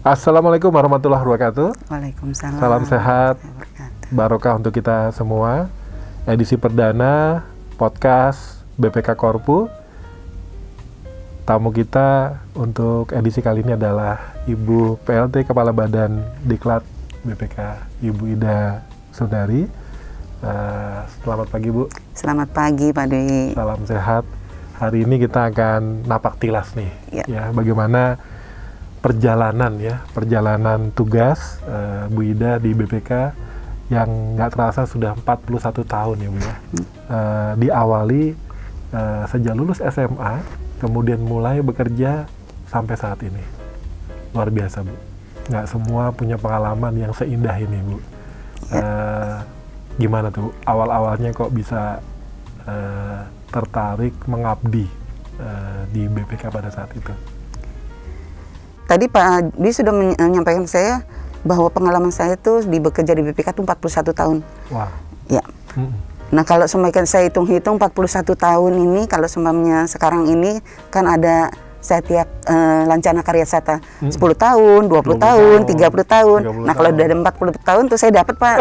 Assalamualaikum warahmatullahi wabarakatuh. Waalaikumsalam. Salam sehat, barokah untuk kita semua. Edisi perdana podcast BPK Korpu. Tamu kita untuk edisi kali ini adalah Ibu PLT Kepala Badan Diklat BPK, Ibu Ida Sundari. Selamat pagi, Bu. Selamat pagi, Pak Dwi. Salam sehat. Hari ini kita akan napak tilas nih, ya bagaimana perjalanan tugas Bu Ida di BPK yang nggak terasa sudah 41 tahun ya Bu ya. Diawali sejak lulus SMA, kemudian mulai bekerja sampai saat ini. Luar biasa Bu. Nggak semua punya pengalaman yang seindah ini Bu. Gimana tuh awal-awalnya kok bisa tertarik mengabdi di BPK pada saat itu? Tadi Pak Dwi sudah menyampaikan saya bahwa pengalaman saya itu bekerja di BPK itu 41 tahun. Wah. Ya. Nah, kalau semakin saya hitung-hitung 41 tahun ini, kalau seumpamanya sekarang ini kan ada setiap Lancana Karya Sata 10 tahun, 20 tahun, 30 tahun. Nah, kalau udah ada 40 tahun tuh saya dapat Pak.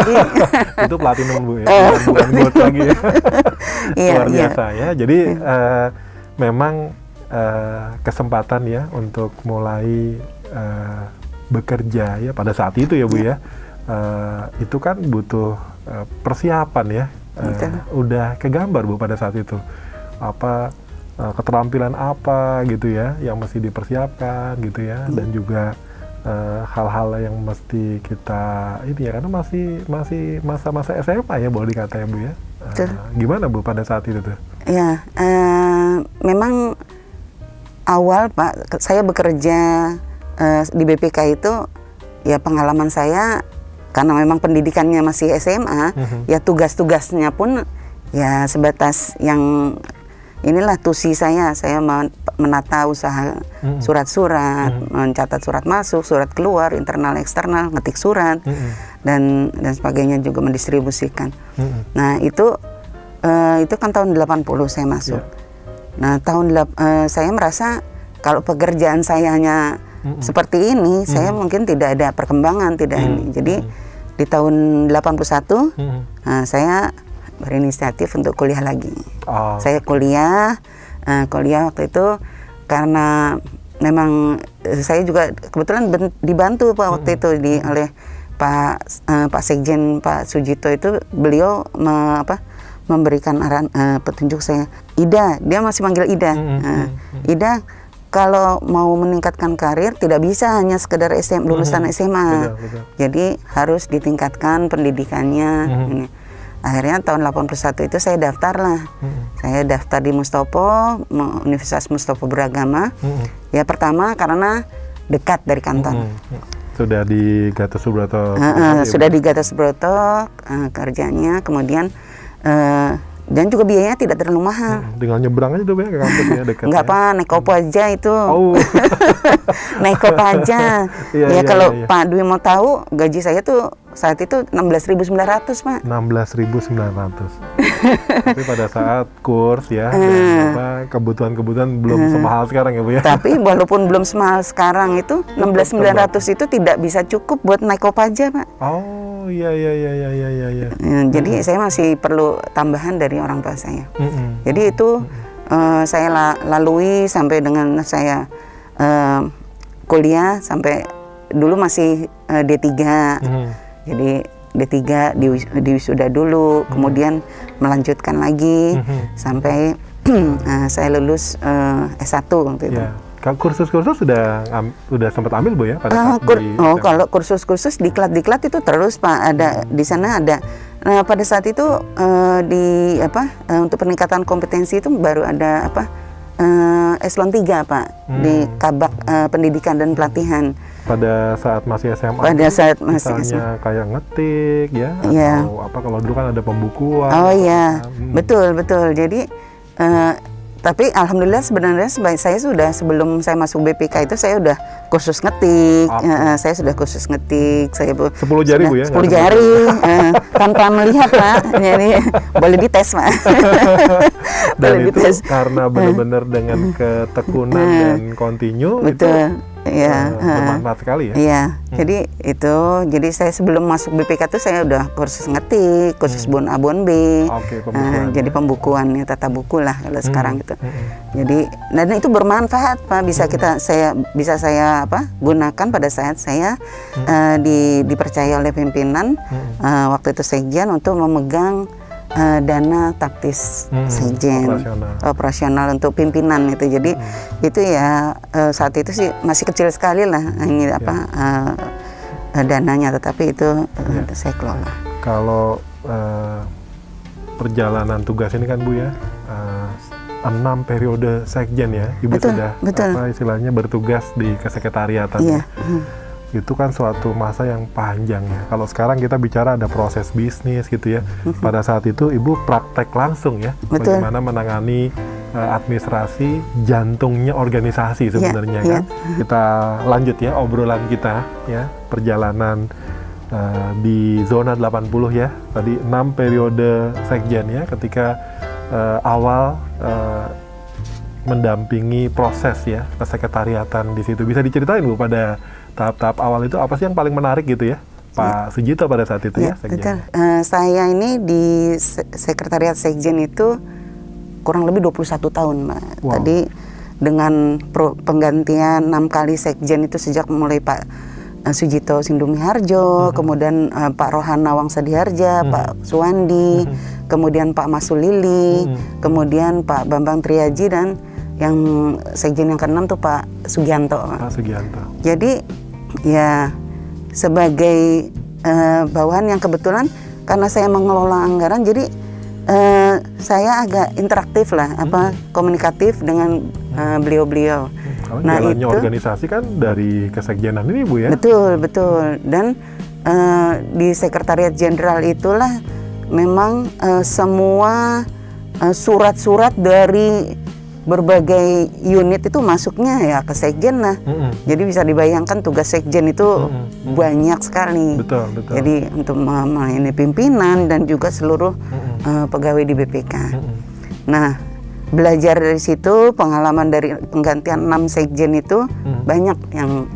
Itu platinum Bu ya. Bukan gold lagi ya. Luar biasa ya. Jadi memang kesempatan ya untuk mulai bekerja ya pada saat itu ya Bu ya. Itu kan butuh persiapan ya. Udah kegambar Bu pada saat itu. Apa keterampilan apa gitu ya yang mesti dipersiapkan gitu ya, dan juga hal-hal yang mesti kita ini ya, karena masih masa-masa SMA ya boleh dikata ya Bu ya. Gimana Bu pada saat itu tuh? Ya, memang awal Pak saya bekerja di BPK itu ya, pengalaman saya karena memang pendidikannya masih SMA, ya tugas-tugasnya pun ya sebatas yang inilah tusi saya menata usaha surat-surat, mencatat surat masuk, surat keluar, internal eksternal, ngetik surat, dan sebagainya, juga mendistribusikan. Nah, itu kan tahun 80 saya masuk. Nah, saya merasa kalau pekerjaan saya hanya seperti ini, saya mungkin tidak ada perkembangan, tidak ini. Jadi di tahun 81 saya berinisiatif untuk kuliah lagi. Saya kuliah waktu itu karena memang saya juga kebetulan dibantu Pak waktu itu oleh Pak Sekjen Pak Sujito itu. Beliau memberikan arahan petunjuk saya. Ida, dia masih manggil Ida. Ida, kalau mau meningkatkan karir tidak bisa hanya sekedar lulusan SMA. Betul. Jadi harus ditingkatkan pendidikannya. Akhirnya tahun 81 itu saya daftar lah. Saya daftar di Mustopo, Universitas Mustopo Beragama. Ya pertama karena dekat dari kantor. Sudah di Gatot Subroto. Sudah di Gatot Subroto kerjanya, kemudian dan juga biayanya tidak terlalu mahal. Tinggal nyebrang aja tuh ya ke kampus ya, dekat. Enggak Pak, naik kopo aja itu. Naik kopo aja. Kalau Pak Dwi mau tahu, gaji saya tuh saat itu 16.900 Pak. 16.900. Tapi pada saat kurs ya, kebutuhan-kebutuhan belum semahal sekarang ya Bu ya. Tapi walaupun belum semahal sekarang itu, 16.900 itu tidak bisa cukup buat naik kopo aja Pak. Oh iya. Jadi saya masih perlu tambahan dari orang tua saya. Jadi itu saya lalui sampai dengan saya kuliah sampai dulu masih D3. Jadi D3 di wisuda dulu, kemudian melanjutkan lagi sampai saya lulus S1 waktu itu. Kursus-kursus sudah sempat ambil Bu ya pada saat kalau kursus-kursus diklat itu terus Pak, ada di sana ada. Nah, pada saat itu untuk peningkatan kompetensi itu baru ada eselon 3 Pak di Kabak Pendidikan dan Pelatihan. Pada saat masih SMA. Pada saat masih SMA. Kayak ngetik ya, atau kalau dulu kan ada pembukuan. Oh iya, betul. Jadi tapi alhamdulillah sebenarnya saya sudah, sebelum saya masuk BPK itu saya udah kursus ngetik. Saya sudah kursus ngetik. Saya 10 jari Bu ya? 10 jari tanpa melihat Pak. Jadi boleh dites Pak. Dan itu karena benar-benar dengan ketekunan dan continue. Betul. bermanfaat sekali ya. Iya, jadi saya sebelum masuk BPK tuh saya udah kursus ngetik, kursus bon A bon B. Oke, pembukuan. Jadi pembukuan ya, tata buku lah kalau sekarang gitu. Jadi dan itu bermanfaat Pak, bisa saya gunakan pada saat saya dipercaya oleh pimpinan waktu itu sekjen untuk memegang dana taktis sekjen operasional untuk pimpinan itu. Jadi itu ya saat itu sih masih kecil sekali lah ini dananya, tetapi itu saya kelola. Kalau perjalanan tugas ini kan Bu ya 6 periode sekjen ya, Ibu sudah istilahnya bertugas di kesekretariatan. Iya. Itu kan suatu masa yang panjang ya. Kalau sekarang kita bicara ada proses bisnis gitu ya. Pada saat itu Ibu praktek langsung ya, bagaimana menangani administrasi, jantungnya organisasi sebenarnya kan. Kita lanjut ya obrolan kita ya, perjalanan di zona 80 ya. Tadi 6 periode sekjen ya, ketika awal mendampingi proses ya kesekretariatan di situ. Bisa diceritain Bu pada tahap-tahap awal itu apa sih yang paling menarik gitu ya, Pak Sujito pada saat itu ya? Betul. Saya ini di sekretariat sekjen itu kurang lebih 21 tahun, Mbak. Wow. Tadi dengan penggantian 6 kali sekjen itu sejak mulai Pak Sujito Sindumiharjo, kemudian Pak Rohana Wangsadiharja, Pak Suwandi, kemudian Pak Masulili, kemudian Pak Bambang Triaji, dan yang sekjen yang ke-6 tuh Pak Sugianto. Pak Sugianto. Jadi ya sebagai bawahan yang kebetulan karena saya mengelola anggaran, jadi saya agak interaktif lah, komunikatif dengan beliau-beliau. Nah, jalannya itu organisasi kan dari kesekjenan ini Bu ya? Betul. Dan di Sekretariat Jenderal itulah memang semua surat-surat dari berbagai unit itu masuknya ya ke sekjen lah. Jadi bisa dibayangkan tugas sekjen itu banyak sekali. Betul. Jadi untuk melayani pimpinan dan juga seluruh pegawai di BPK. Nah, belajar dari situ, pengalaman dari penggantian 6 sekjen itu banyak yang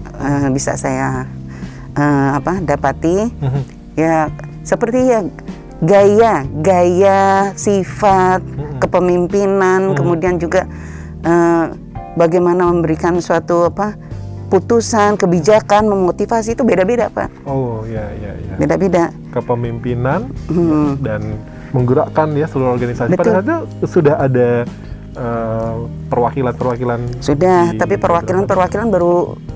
bisa saya dapati. Ya seperti ya gaya sifat kepemimpinan, kemudian juga bagaimana memberikan suatu putusan, kebijakan, memotivasi itu beda-beda Pak. Oh iya. Beda-beda. Kepemimpinan dan menggerakkan ya seluruh organisasi. Pada saat itu sudah ada perwakilan. Sudah, tapi perwakilan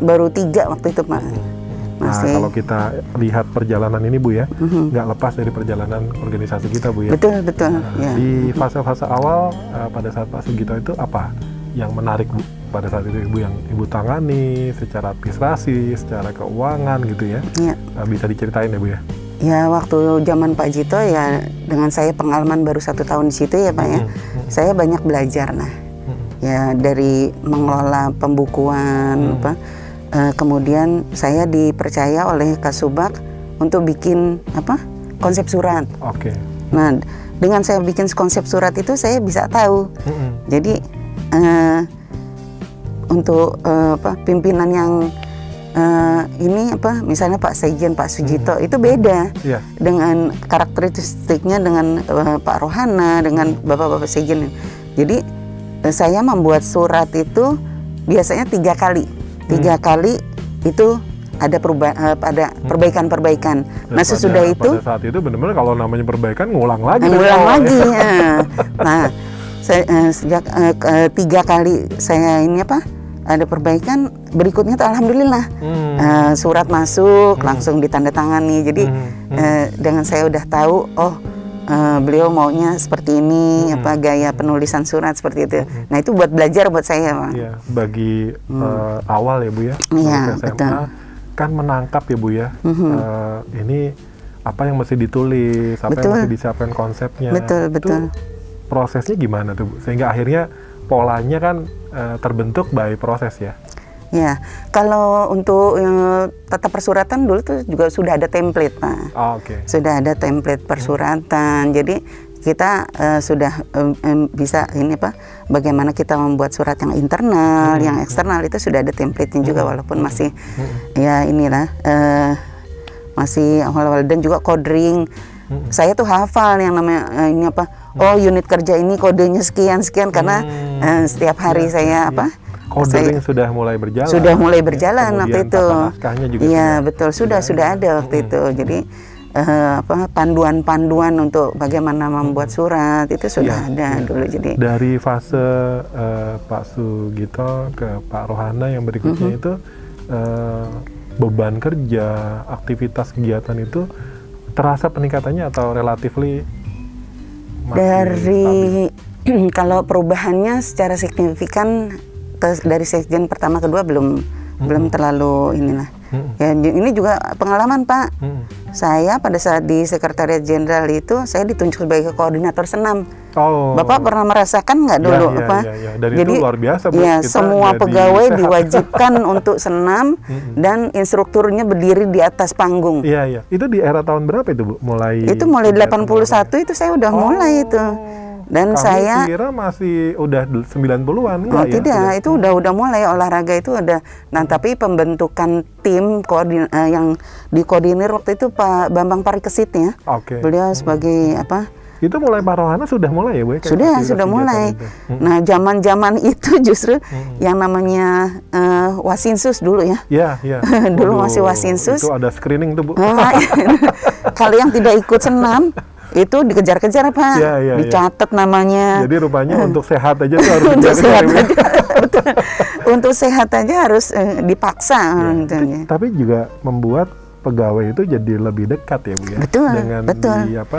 baru 3 waktu itu Pak. Nah, kalau kita lihat perjalanan ini Bu ya, nggak lepas dari perjalanan organisasi kita Bu ya. Betul. Di fase-fase awal pada saat Pak Sugito itu apa yang menarik Bu pada saat itu Ibu yang Ibu tangani secara administrasi, secara keuangan gitu ya? Bisa diceritain ya Bu ya? Ya waktu zaman Pak Jito ya, dengan saya pengalaman baru 1 tahun di situ ya Pak ya, saya banyak belajar lah. Ya dari mengelola pembukuan kemudian saya dipercaya oleh Kasubag untuk bikin konsep surat. Oke. Nah, dengan saya bikin konsep surat itu saya bisa tahu. Jadi untuk pimpinan yang ini misalnya Pak Sekjen Pak Sujito itu beda dengan karakteristiknya dengan Pak Rohana, dengan Bapak-bapak Sekjen. Jadi saya membuat surat itu biasanya 3 kali. 3 kali itu ada perbaikan-perbaikan. Nah sesudah itu pada saat itu benar-benar kalau namanya perbaikan ngulang lagi. Ya. Nah sejak 3 kali saya ini ada perbaikan, berikutnya tuh alhamdulillah surat masuk langsung ditandatangani. Jadi dengan saya udah tahu beliau maunya seperti ini, gaya penulisan surat seperti itu. Nah itu buat belajar buat saya Pak. Iya, bagi awal ya Bu ya. Iya, SMA betul. Kan menangkap ya Bu ya. Ini apa yang mesti ditulis, apa yang mesti disiapkan konsepnya. Betul. Itu prosesnya gimana tuh Bu? Sehingga akhirnya polanya kan terbentuk by proses ya. Ya, kalau untuk tata persuratan dulu tuh juga sudah ada template Pak. Oke. Sudah ada template persuratan. Jadi kita sudah bisa ini apa, bagaimana kita membuat surat yang internal, yang eksternal itu sudah ada template-nya juga, walaupun masih ya inilah masih awal-awal, dan juga coding. Saya tuh hafal yang namanya ini apa, oh unit kerja ini kodenya sekian karena setiap hari saya apa, coding sudah mulai berjalan. Sudah mulai berjalan waktu itu. Naskahnya juga. Iya betul, sudah ada waktu itu. Jadi apa, panduan-panduan untuk bagaimana membuat surat itu sudah ada dulu. Jadi dari fase Pak Sugito ke Pak Rohana yang berikutnya itu beban kerja, aktivitas kegiatan itu terasa peningkatannya atau relatifly dari kalau perubahannya secara signifikan dari sekjen pertama kedua belum terlalu inilah. Ya, ini juga pengalaman Pak. Saya pada saat di Sekretariat Jenderal itu saya ditunjuk sebagai koordinator senam. Bapak pernah merasakan nggak dulu apa? Dan jadi itu luar biasa Bu. Ya, semua pegawai diwajibkan untuk senam dan instrukturnya berdiri di atas panggung. Iya. Itu di era tahun berapa itu Bu? Itu mulai 81 itu saya udah mulai itu. Dan saya kira masih udah 90-an enggak ya? Tidak, itu udah mulai olahraga itu ada. Nah, tapi pembentukan tim yang dikoordinir waktu itu Pak Bambang Parikesit ya. Beliau sebagai apa? Itu mulai Pak Rohana sudah mulai ya Bu? Sudah mulai. Nah, zaman itu justru yang namanya Wasinsus dulu ya. Iya. Dulu masih Wasinsus. Itu ada screening tuh Bu. Kalau yang tidak ikut senam itu dikejar-kejar Pak, dicatat namanya. Jadi rupanya untuk sehat aja tuh harus untuk sehat aja, untuk sehat aja harus dipaksa. Tapi juga membuat pegawai itu jadi lebih dekat ya Bu ya. Dengan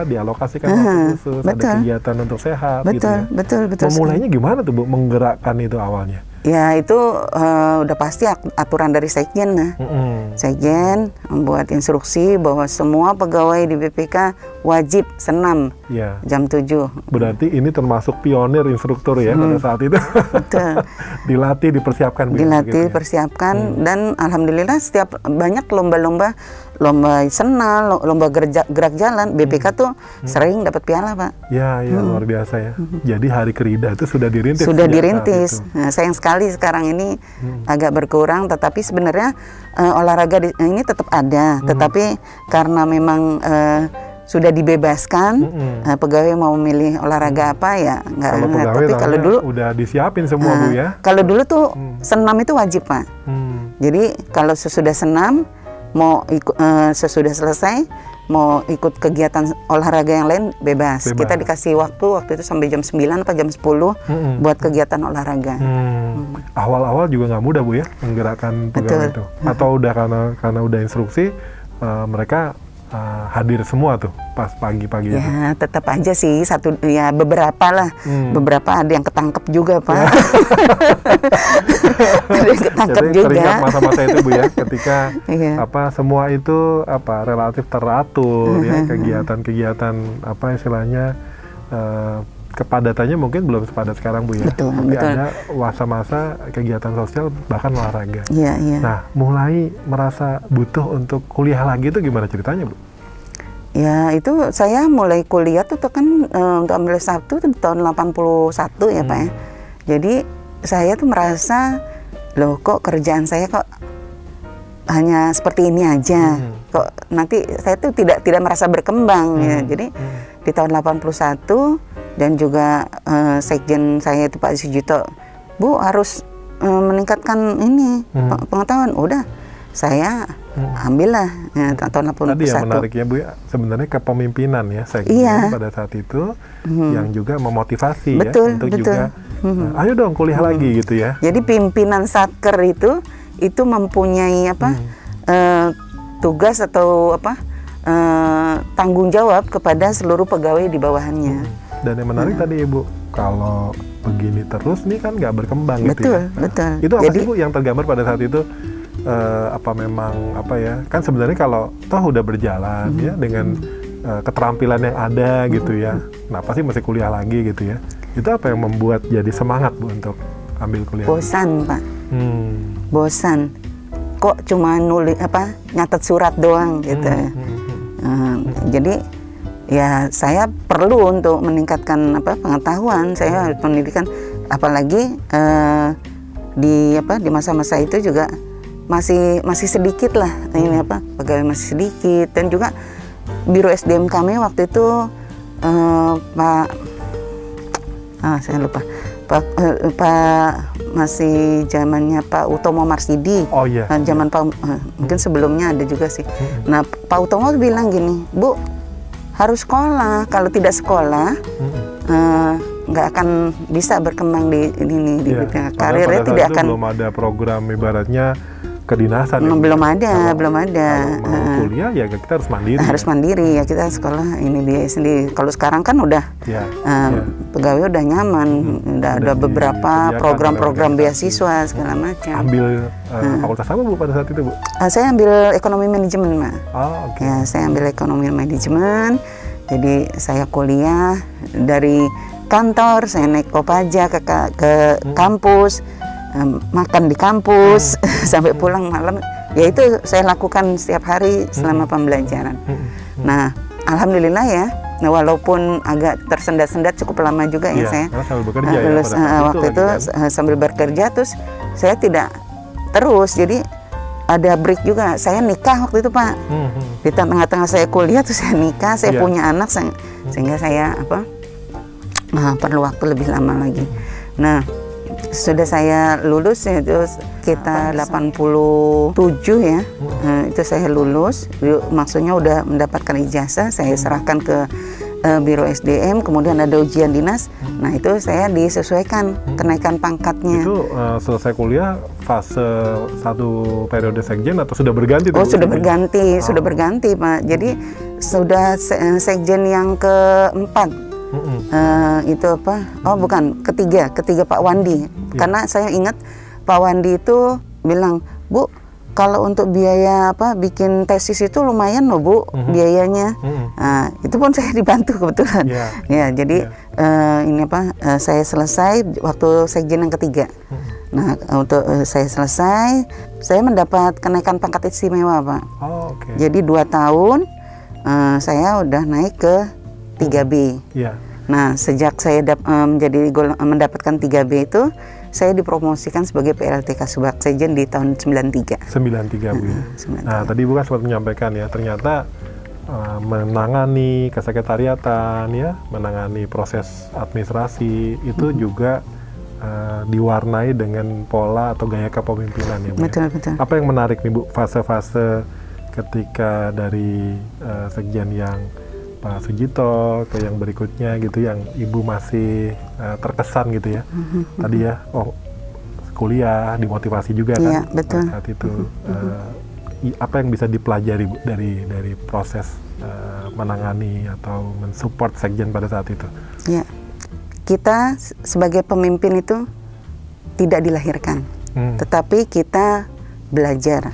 dialokasikan waktu khusus, ada kegiatan untuk sehat. Betul. Memulainya gimana tuh Bu menggerakkan itu awalnya? Ya itu udah pasti aturan dari sekjen. Sekjen membuat instruksi bahwa semua pegawai di BPK wajib senam jam 7. Berarti ini termasuk pionir instruktur ya pada saat itu. Betul. Dilatih, dipersiapkan. Dipersiapkan dan alhamdulillah setiap banyak lomba senam, lomba gerak jalan, BPK tuh sering dapat piala Pak. Ya luar biasa ya. Jadi Hari Kerida itu sudah dirintis. Nah, sayang sekali sekarang ini agak berkurang, tetapi sebenarnya olahraga ini tetap ada, tetapi karena memang sudah dibebaskan, pegawai mau memilih olahraga apa ya nggak. Tapi kalau dulu udah disiapin semua Bu ya. Kalau dulu tuh senam itu wajib Pak. Jadi kalau sesudah senam mau sesudah selesai mau ikut kegiatan olahraga yang lain bebas. Kita dikasih waktu itu sampai jam 9 atau jam 10 buat kegiatan olahraga. Awal-awal juga nggak mudah Bu ya menggerakkan pegawai itu. Atau udah karena udah instruksi mereka hadir semua tuh pas pagi-pagi. Ya tetap aja sih beberapa lah, beberapa ada yang ketangkep juga Pak. Ada yang ketangkep juga. Teringat masa-masa itu Bu ya, ketika semua itu relatif teratur ya, kegiatan-kegiatan istilahnya kepadatannya mungkin belum sepadat sekarang Bu ya. Tapi ada masa-masa kegiatan sosial bahkan olahraga. Nah, mulai merasa butuh untuk kuliah lagi itu gimana ceritanya Bu? Ya itu saya mulai kuliah tuh kan untuk ambil S1 tuh tahun 81 ya Pak ya. Jadi saya tuh merasa loh kok kerjaan saya kok hanya seperti ini aja. Kok nanti saya tuh tidak merasa berkembang ya. Jadi di tahun 81 dan juga sekjen saya itu Pak Sugito, Bu harus meningkatkan ini pengetahuan. Udah saya ambillah tahun 81. Tadi yang menarik ya Bu ya, sebenarnya kepemimpinan ya sekjen pada saat itu yang juga memotivasi untuk juga ayo dong kuliah lagi gitu ya. Jadi pimpinan Satker itu mempunyai tugas atau tanggung jawab kepada seluruh pegawai di bawahannya. Dan yang menarik tadi Ibu, kalau begini terus nih kan nggak berkembang gitu ya. Betul. Itu apa sih Bu yang tergambar pada saat itu? Kan sebenarnya kalau toh udah berjalan ya dengan keterampilan yang ada gitu ya, kenapa sih masih kuliah lagi gitu ya? Itu apa yang membuat jadi semangat Bu untuk ambil kuliah? Bosan Pak. Bosan. Kok cuma nyatet surat doang gitu. Jadi ya saya perlu untuk meningkatkan pengetahuan, saya harus pendidikan, apalagi di masa-masa itu juga masih sedikit lah ini pegawai masih sedikit, dan juga Biro SDM kami waktu itu saya lupa Pak masih zamannya Pak Utomo Marsidi. Oh iya. Zaman Pak mungkin sebelumnya ada juga sih. Nah, Pak Utomo bilang gini, Bu, harus sekolah. Kalau tidak sekolah, nggak akan bisa berkembang di karirnya tidak akan. Belum ada program ibaratnya kedinasan. Belum ada. Kalau mau kuliah ya kita harus mandiri. Harus mandiri ya, kita sekolah ini biaya sendiri. Kalau sekarang kan udah pegawai udah nyaman, udah ada beberapa program-program beasiswa segala macam. Ambil fakultas apa Bu pada saat itu Bu? Saya ambil ekonomi manajemen, Pak. Oh, okay. Ya, saya ambil ekonomi manajemen. Jadi saya kuliah dari kantor, saya naik Kopaja ke kampus. Makan di kampus sampai pulang malam, ya itu saya lakukan setiap hari selama pembelajaran. Nah, alhamdulillah ya, walaupun agak tersendat-sendat cukup lama juga ya saya sambil bekerja waktu itu sambil bekerja, terus saya tidak terus, jadi ada break juga. Saya nikah waktu itu Pak, di tengah-tengah saya kuliah tuh saya nikah, saya punya anak, sehingga saya perlu waktu lebih lama lagi. Nah, sudah saya lulus itu sekitar 87 ya, itu saya lulus, maksudnya udah mendapatkan ijazah, saya serahkan ke Biro SDM, kemudian ada ujian dinas. Nah itu saya disesuaikan kenaikan pangkatnya. Itu selesai kuliah fase 1 periode sekjen atau sudah berganti? Oh sudah berganti, sudah berganti Pak. Jadi sudah sekjen yang keempat. Itu oh bukan, ketiga Pak Wandi. Karena saya ingat Pak Wandi itu bilang, Bu, kalau untuk biaya bikin tesis itu lumayan loh Bu, biayanya. Nah, itu pun saya dibantu kebetulan. Ya, jadi ini saya selesai waktu sekjen yang ketiga. Nah, untuk saya selesai, saya mendapat kenaikan pangkat istimewa Pak. Oh, okay. Jadi 2 tahun saya udah naik ke 3B. Nah, sejak saya mendapatkan 3B itu, saya dipromosikan sebagai PLT Kasubag Sekjen di tahun 93. 93 Bu. Nah, tadi Bu kan sempat menyampaikan ya, ternyata menangani kesekretariatan ya, menangani proses administrasi itu juga diwarnai dengan pola atau gaya kepemimpinan ya Bu. Betul. Apa yang menarik nih Bu, fase-fase ketika dari sekjen yang Pak Sujito ke yang berikutnya gitu, yang Ibu masih terkesan gitu ya. Tadi ya, kuliah, dimotivasi juga kan. Iya, betul. Saat itu apa yang bisa dipelajari Bu dari proses menangani atau mensupport sekjen pada saat itu? Ya, kita sebagai pemimpin itu tidak dilahirkan, tetapi kita belajar.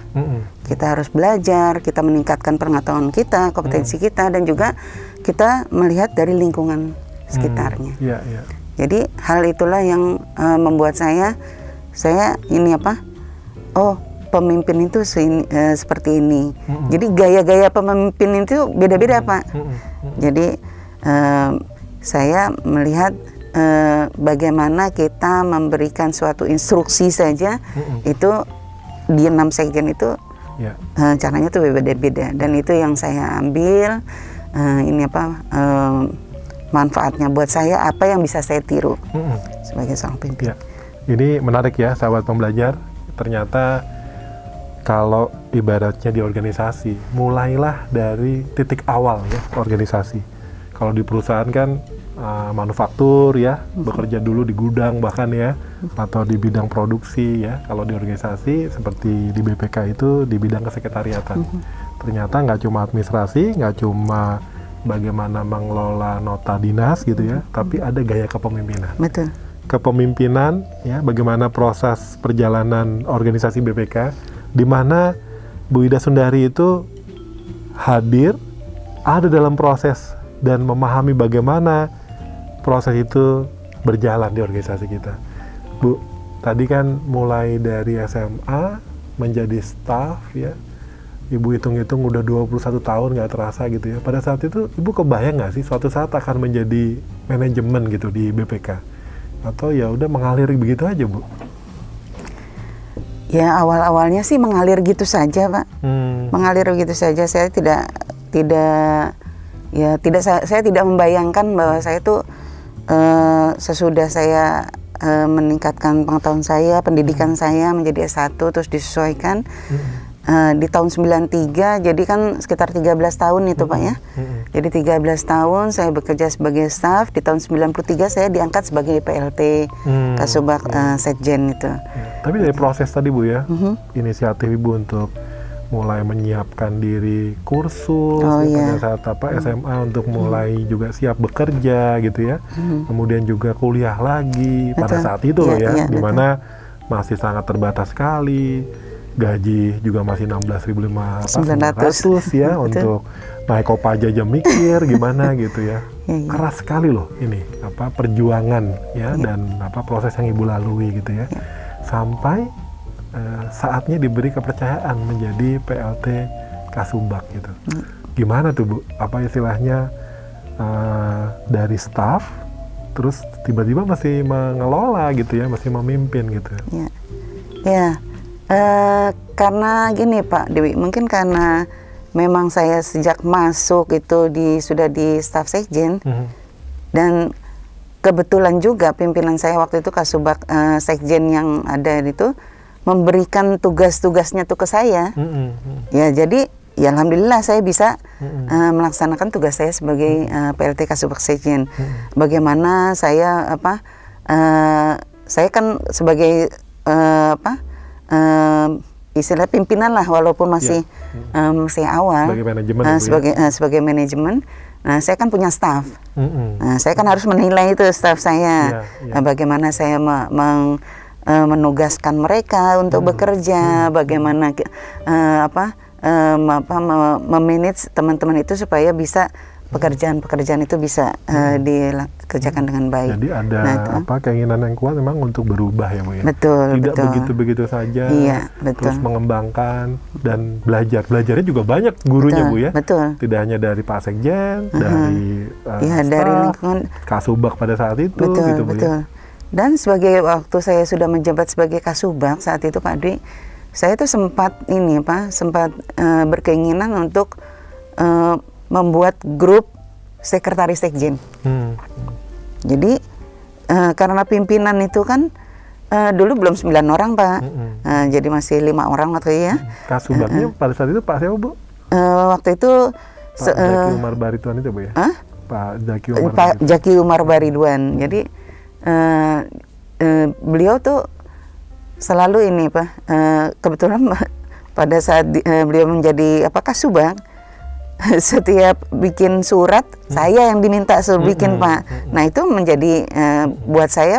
Kita harus belajar, kita meningkatkan pengetahuan kita, kompetensi kita, dan juga kita melihat dari lingkungan sekitarnya. Jadi hal itulah yang membuat saya ini oh pemimpin itu seperti ini. Jadi gaya-gaya pemimpin itu beda-beda Pak. Jadi saya melihat bagaimana kita memberikan suatu instruksi saja, itu di 6 sekjen itu caranya tuh beda-beda, dan itu yang saya ambil manfaatnya buat saya, apa yang bisa saya tiru sebagai seorang pemimpin. Ini menarik ya sahabat pembelajar, ternyata kalau ibaratnya di organisasi, mulailah dari titik awal ya organisasi. Kalau di perusahaan kan manufaktur ya, bekerja dulu di gudang bahkan ya, atau di bidang produksi ya. Kalau di organisasi seperti di BPK itu di bidang kesekretariatan. Ternyata nggak cuma administrasi, nggak cuma bagaimana mengelola nota dinas gitu ya, tapi ada gaya kepemimpinan. Betul. Kepemimpinan ya, bagaimana proses perjalanan organisasi BPK, di mana Bu Ida Sundari itu hadir, ada dalam proses dan memahami bagaimana proses itu berjalan di organisasi kita. Bu, tadi kan mulai dari SMA menjadi staff ya, Ibu hitung-hitung udah 21 tahun nggak terasa gitu ya. Pada saat itu Ibu kebayang nggak sih suatu saat akan menjadi manajemen gitu di BPK? Atau ya udah mengalir begitu aja, Bu? Ya awal-awalnya sih mengalir gitu saja, Pak. Mengalir gitu saja. Saya tidak saya tidak membayangkan bahwa saya tuh sesudah saya meningkatkan pengetahuan saya, pendidikan saya menjadi S1 terus disesuaikan di tahun 93, jadi kan sekitar 13 tahun itu Pak ya. Jadi 13 tahun saya bekerja sebagai staf, di tahun 93 saya diangkat sebagai PLT Kasubag Sekjen itu. Tapi dari proses tadi Bu ya, inisiatif Ibu untuk mulai menyiapkan diri kursus pada saat SMA untuk mulai juga siap bekerja gitu ya. Kemudian juga kuliah lagi pada saat itu loh ya, dimana masih sangat terbatas sekali. Gaji juga masih 16.900 ya untuk naik Kopaja aja mikir gimana gitu ya. Keras sekali loh ini perjuangan ya dan proses yang Ibu lalui gitu ya. Sampai saatnya diberi kepercayaan menjadi PLT Kasubag gitu. Gimana tuh Bu? Apa istilahnya dari staff terus tiba-tiba masih mengelola gitu ya, masih memimpin gitu. Ya. Karena gini Pak Dewi, mungkin karena memang saya sejak masuk itu sudah di staf sekjen dan kebetulan juga pimpinan saya waktu itu Kasubag sekjen yang ada itu memberikan tugas-tugasnya tuh ke saya. Ya jadi ya alhamdulillah saya bisa melaksanakan tugas saya sebagai PLT Kasubag sekjen. Bagaimana saya saya kan sebagai istilah pimpinan lah walaupun masih awal sebagai manajemen. Nah saya kan punya staff. Nah saya kan harus menilai itu staff saya. Bagaimana saya menugaskan mereka untuk bekerja, bagaimana memanage teman-teman itu supaya bisa pekerjaan itu bisa dikerjakan dengan baik. Jadi ada keinginan yang kuat memang untuk berubah ya Bu ya. Tidak begitu saja. Terus mengembangkan dan belajarnya juga banyak gurunya Bu ya. Tidak hanya dari Pak Sekjen, dari dari lingkungan Kasubag pada saat itu gitu Bu ya. Dan waktu saya sudah menjabat sebagai Kasubag saat itu Pak Dwi, saya tuh sempat berkeinginan untuk membuat grup sekretaris sekjen. Jadi karena pimpinan itu kan dulu belum 9 orang Pak, jadi masih 5 orang waktu itu ya. Kasubagnya pada saat itu Pak siapa Bu? Waktu itu Pak Jaki Umar Baridwan itu Bu ya? Pak Jaki Umar Baridwan. Jadi beliau tuh selalu ini Pak, kebetulan pada saat beliau menjadi Kasubag, setiap bikin surat saya yang diminta suruh bikin Pak. Nah itu menjadi buat saya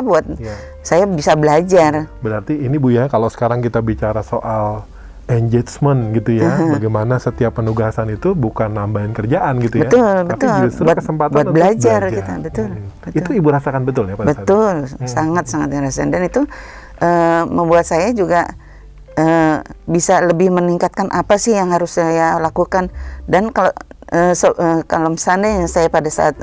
bisa belajar. Berarti ini Bu ya, kalau sekarang kita bicara soal engagement gitu ya, bagaimana setiap penugasan itu bukan nambahin kerjaan gitu ya, tapi justru kesempatan buat belajar kita. Betul. Itu Ibu rasakan betul ya pada saat itu? Sangat dirasakan, dan itu membuat saya juga bisa lebih meningkatkan apa sih yang harus saya lakukan. Dan kalau misalnya saya pada saat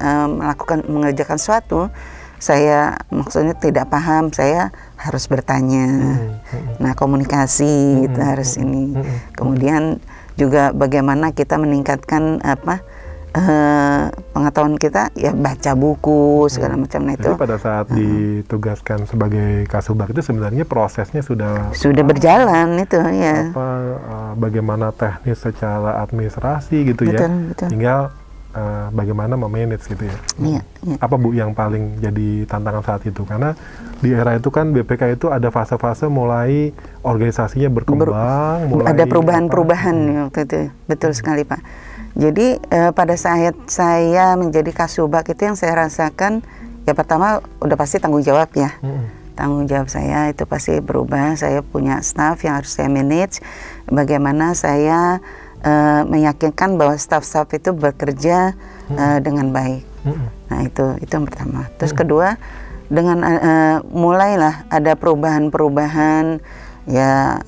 mengerjakan sesuatu, saya maksudnya tidak paham, saya harus bertanya. Nah komunikasi itu harus ini. Kemudian juga bagaimana kita meningkatkan pengetahuan kita, ya baca buku segala macam. Nah itu. Jadi pada saat ditugaskan sebagai Kasubag itu sebenarnya prosesnya sudah berjalan itu ya. Bagaimana teknis secara administrasi gitu ya. Tinggal bagaimana memanage gitu ya. Apa Bu yang paling jadi tantangan saat itu? Karena di era itu kan BPK itu ada fase-fase mulai organisasinya berkembang, mulai ada perubahan-perubahan waktu itu. Betul sekali Pak. Jadi pada saat saya menjadi Kasubag itu yang saya rasakan, ya pertama udah pasti tanggung jawab ya. Tanggung jawab saya itu pasti berubah. Saya punya staff yang harus saya manage. Bagaimana saya meyakinkan bahwa staff-staff itu bekerja dengan baik. Nah itu yang pertama. Terus kedua, dengan mulailah ada perubahan-perubahan ya.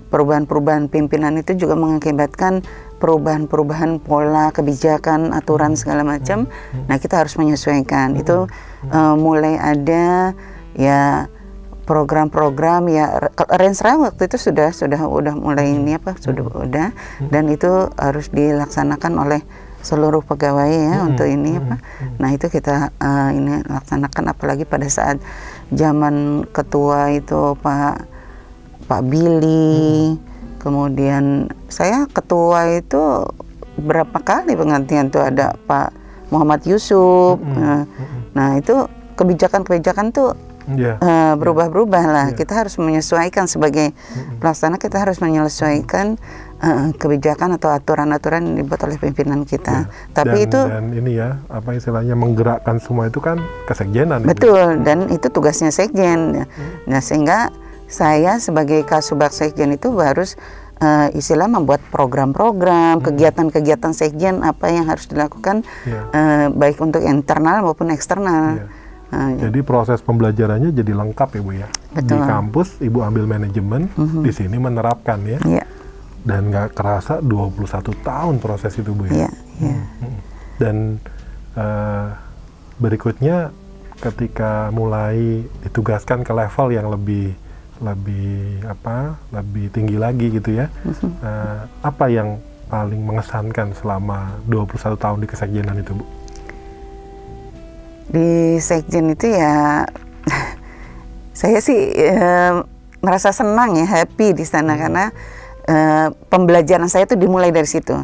perubahan-perubahan pimpinan itu juga mengakibatkan perubahan-perubahan pola kebijakan, aturan segala macam. Nah, kita harus menyesuaikan. Itu mulai ada ya program-program ya Renstra waktu itu sudah mulai ini sudah dan itu harus dilaksanakan oleh seluruh pegawai ya untuk ini Nah, itu kita ini laksanakan, apalagi pada saat zaman ketua itu Pak Billy. Kemudian saya ketua itu berapa kali penggantian tuh, ada Pak Muhammad Yusuf. Nah, itu kebijakan-kebijakan tuh berubah-berubah lah. Kita harus menyesuaikan sebagai pelaksana, kita harus menyesuaikan kebijakan atau aturan-aturan yang dibuat oleh pimpinan kita. Tapi dan ini ya, apa istilahnya, menggerakkan semua itu kan kesekjenan. Betul, dan itu tugasnya sekjen. Nah, sehingga saya sebagai Kasubag Sekjen itu harus istilah membuat program-program, kegiatan-kegiatan sekjen apa yang harus dilakukan baik untuk internal maupun eksternal. Jadi proses pembelajarannya jadi lengkap ya Bu ya. Betul. Di kampus Ibu ambil manajemen, di sini menerapkan ya. Dan nggak kerasa 21 tahun proses itu Bu ya. Dan berikutnya ketika mulai ditugaskan ke level yang lebih tinggi lagi gitu ya. Apa yang paling mengesankan selama 21 tahun di kesekjenan itu Bu? Di sekjen itu ya saya sih merasa senang ya, happy di sana karena pembelajaran saya itu dimulai dari situ.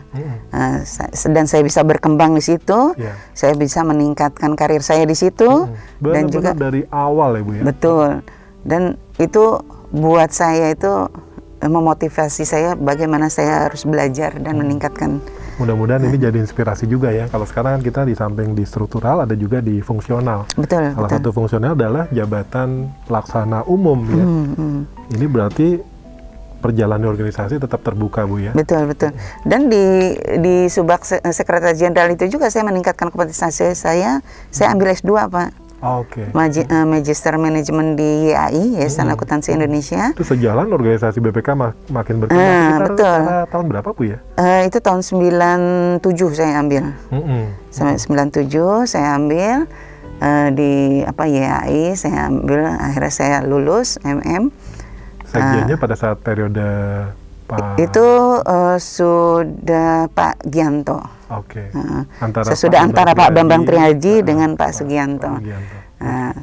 Dan saya bisa berkembang di situ, saya bisa meningkatkan karir saya di situ. Dan juga dari awal ya Bu ya. Betul. Dan itu buat saya itu memotivasi saya bagaimana saya harus belajar dan meningkatkan. Mudah-mudahan ini jadi inspirasi juga ya. Kalau sekarang kan kita di samping di struktural, ada juga di fungsional. Betul. Salah satu fungsional adalah jabatan pelaksana umum ya. Ini berarti perjalanan organisasi tetap terbuka Bu ya. Betul. Dan di Subag Sekretariat Jenderal itu juga saya meningkatkan kompetensi saya. Saya ambil S2 Pak. Magister Manajemen di YAI, Yayasan Akuntansi Indonesia. Itu sejalan organisasi BPK makin berkembang. Betul. Tahun berapa Bu ya? Itu tahun 97 saya ambil. Sampai 97 saya ambil di YAI, saya ambil, akhirnya saya lulus MM. Sekjennya pada saat periode Pak itu sudah Pak Gianto. Antara Pak Bambang Triaji dengan Pak Sugianto.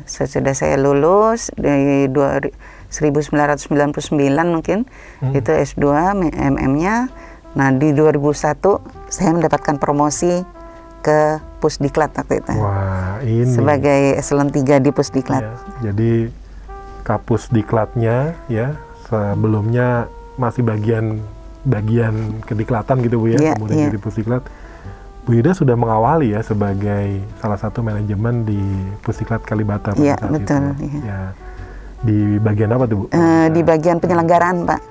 Sesudah saya lulus di 1999 mungkin, itu S2 MM-nya. Nah, di 2001 saya mendapatkan promosi ke Pusdiklat waktu itu. Wah, ini sebagai eselon 3 di Pusdiklat. Jadi Kapusdiklatnya ya, sebelumnya masih bagian kediklatan gitu Bu ya, kemudian jadi Pusdiklat. Bu Ida sudah mengawali ya sebagai salah satu manajemen di Pusdiklat Kalibata pada saat betul, itu. Ya. Di bagian apa tuh Bu? Di bagian penyelenggaraan Pak.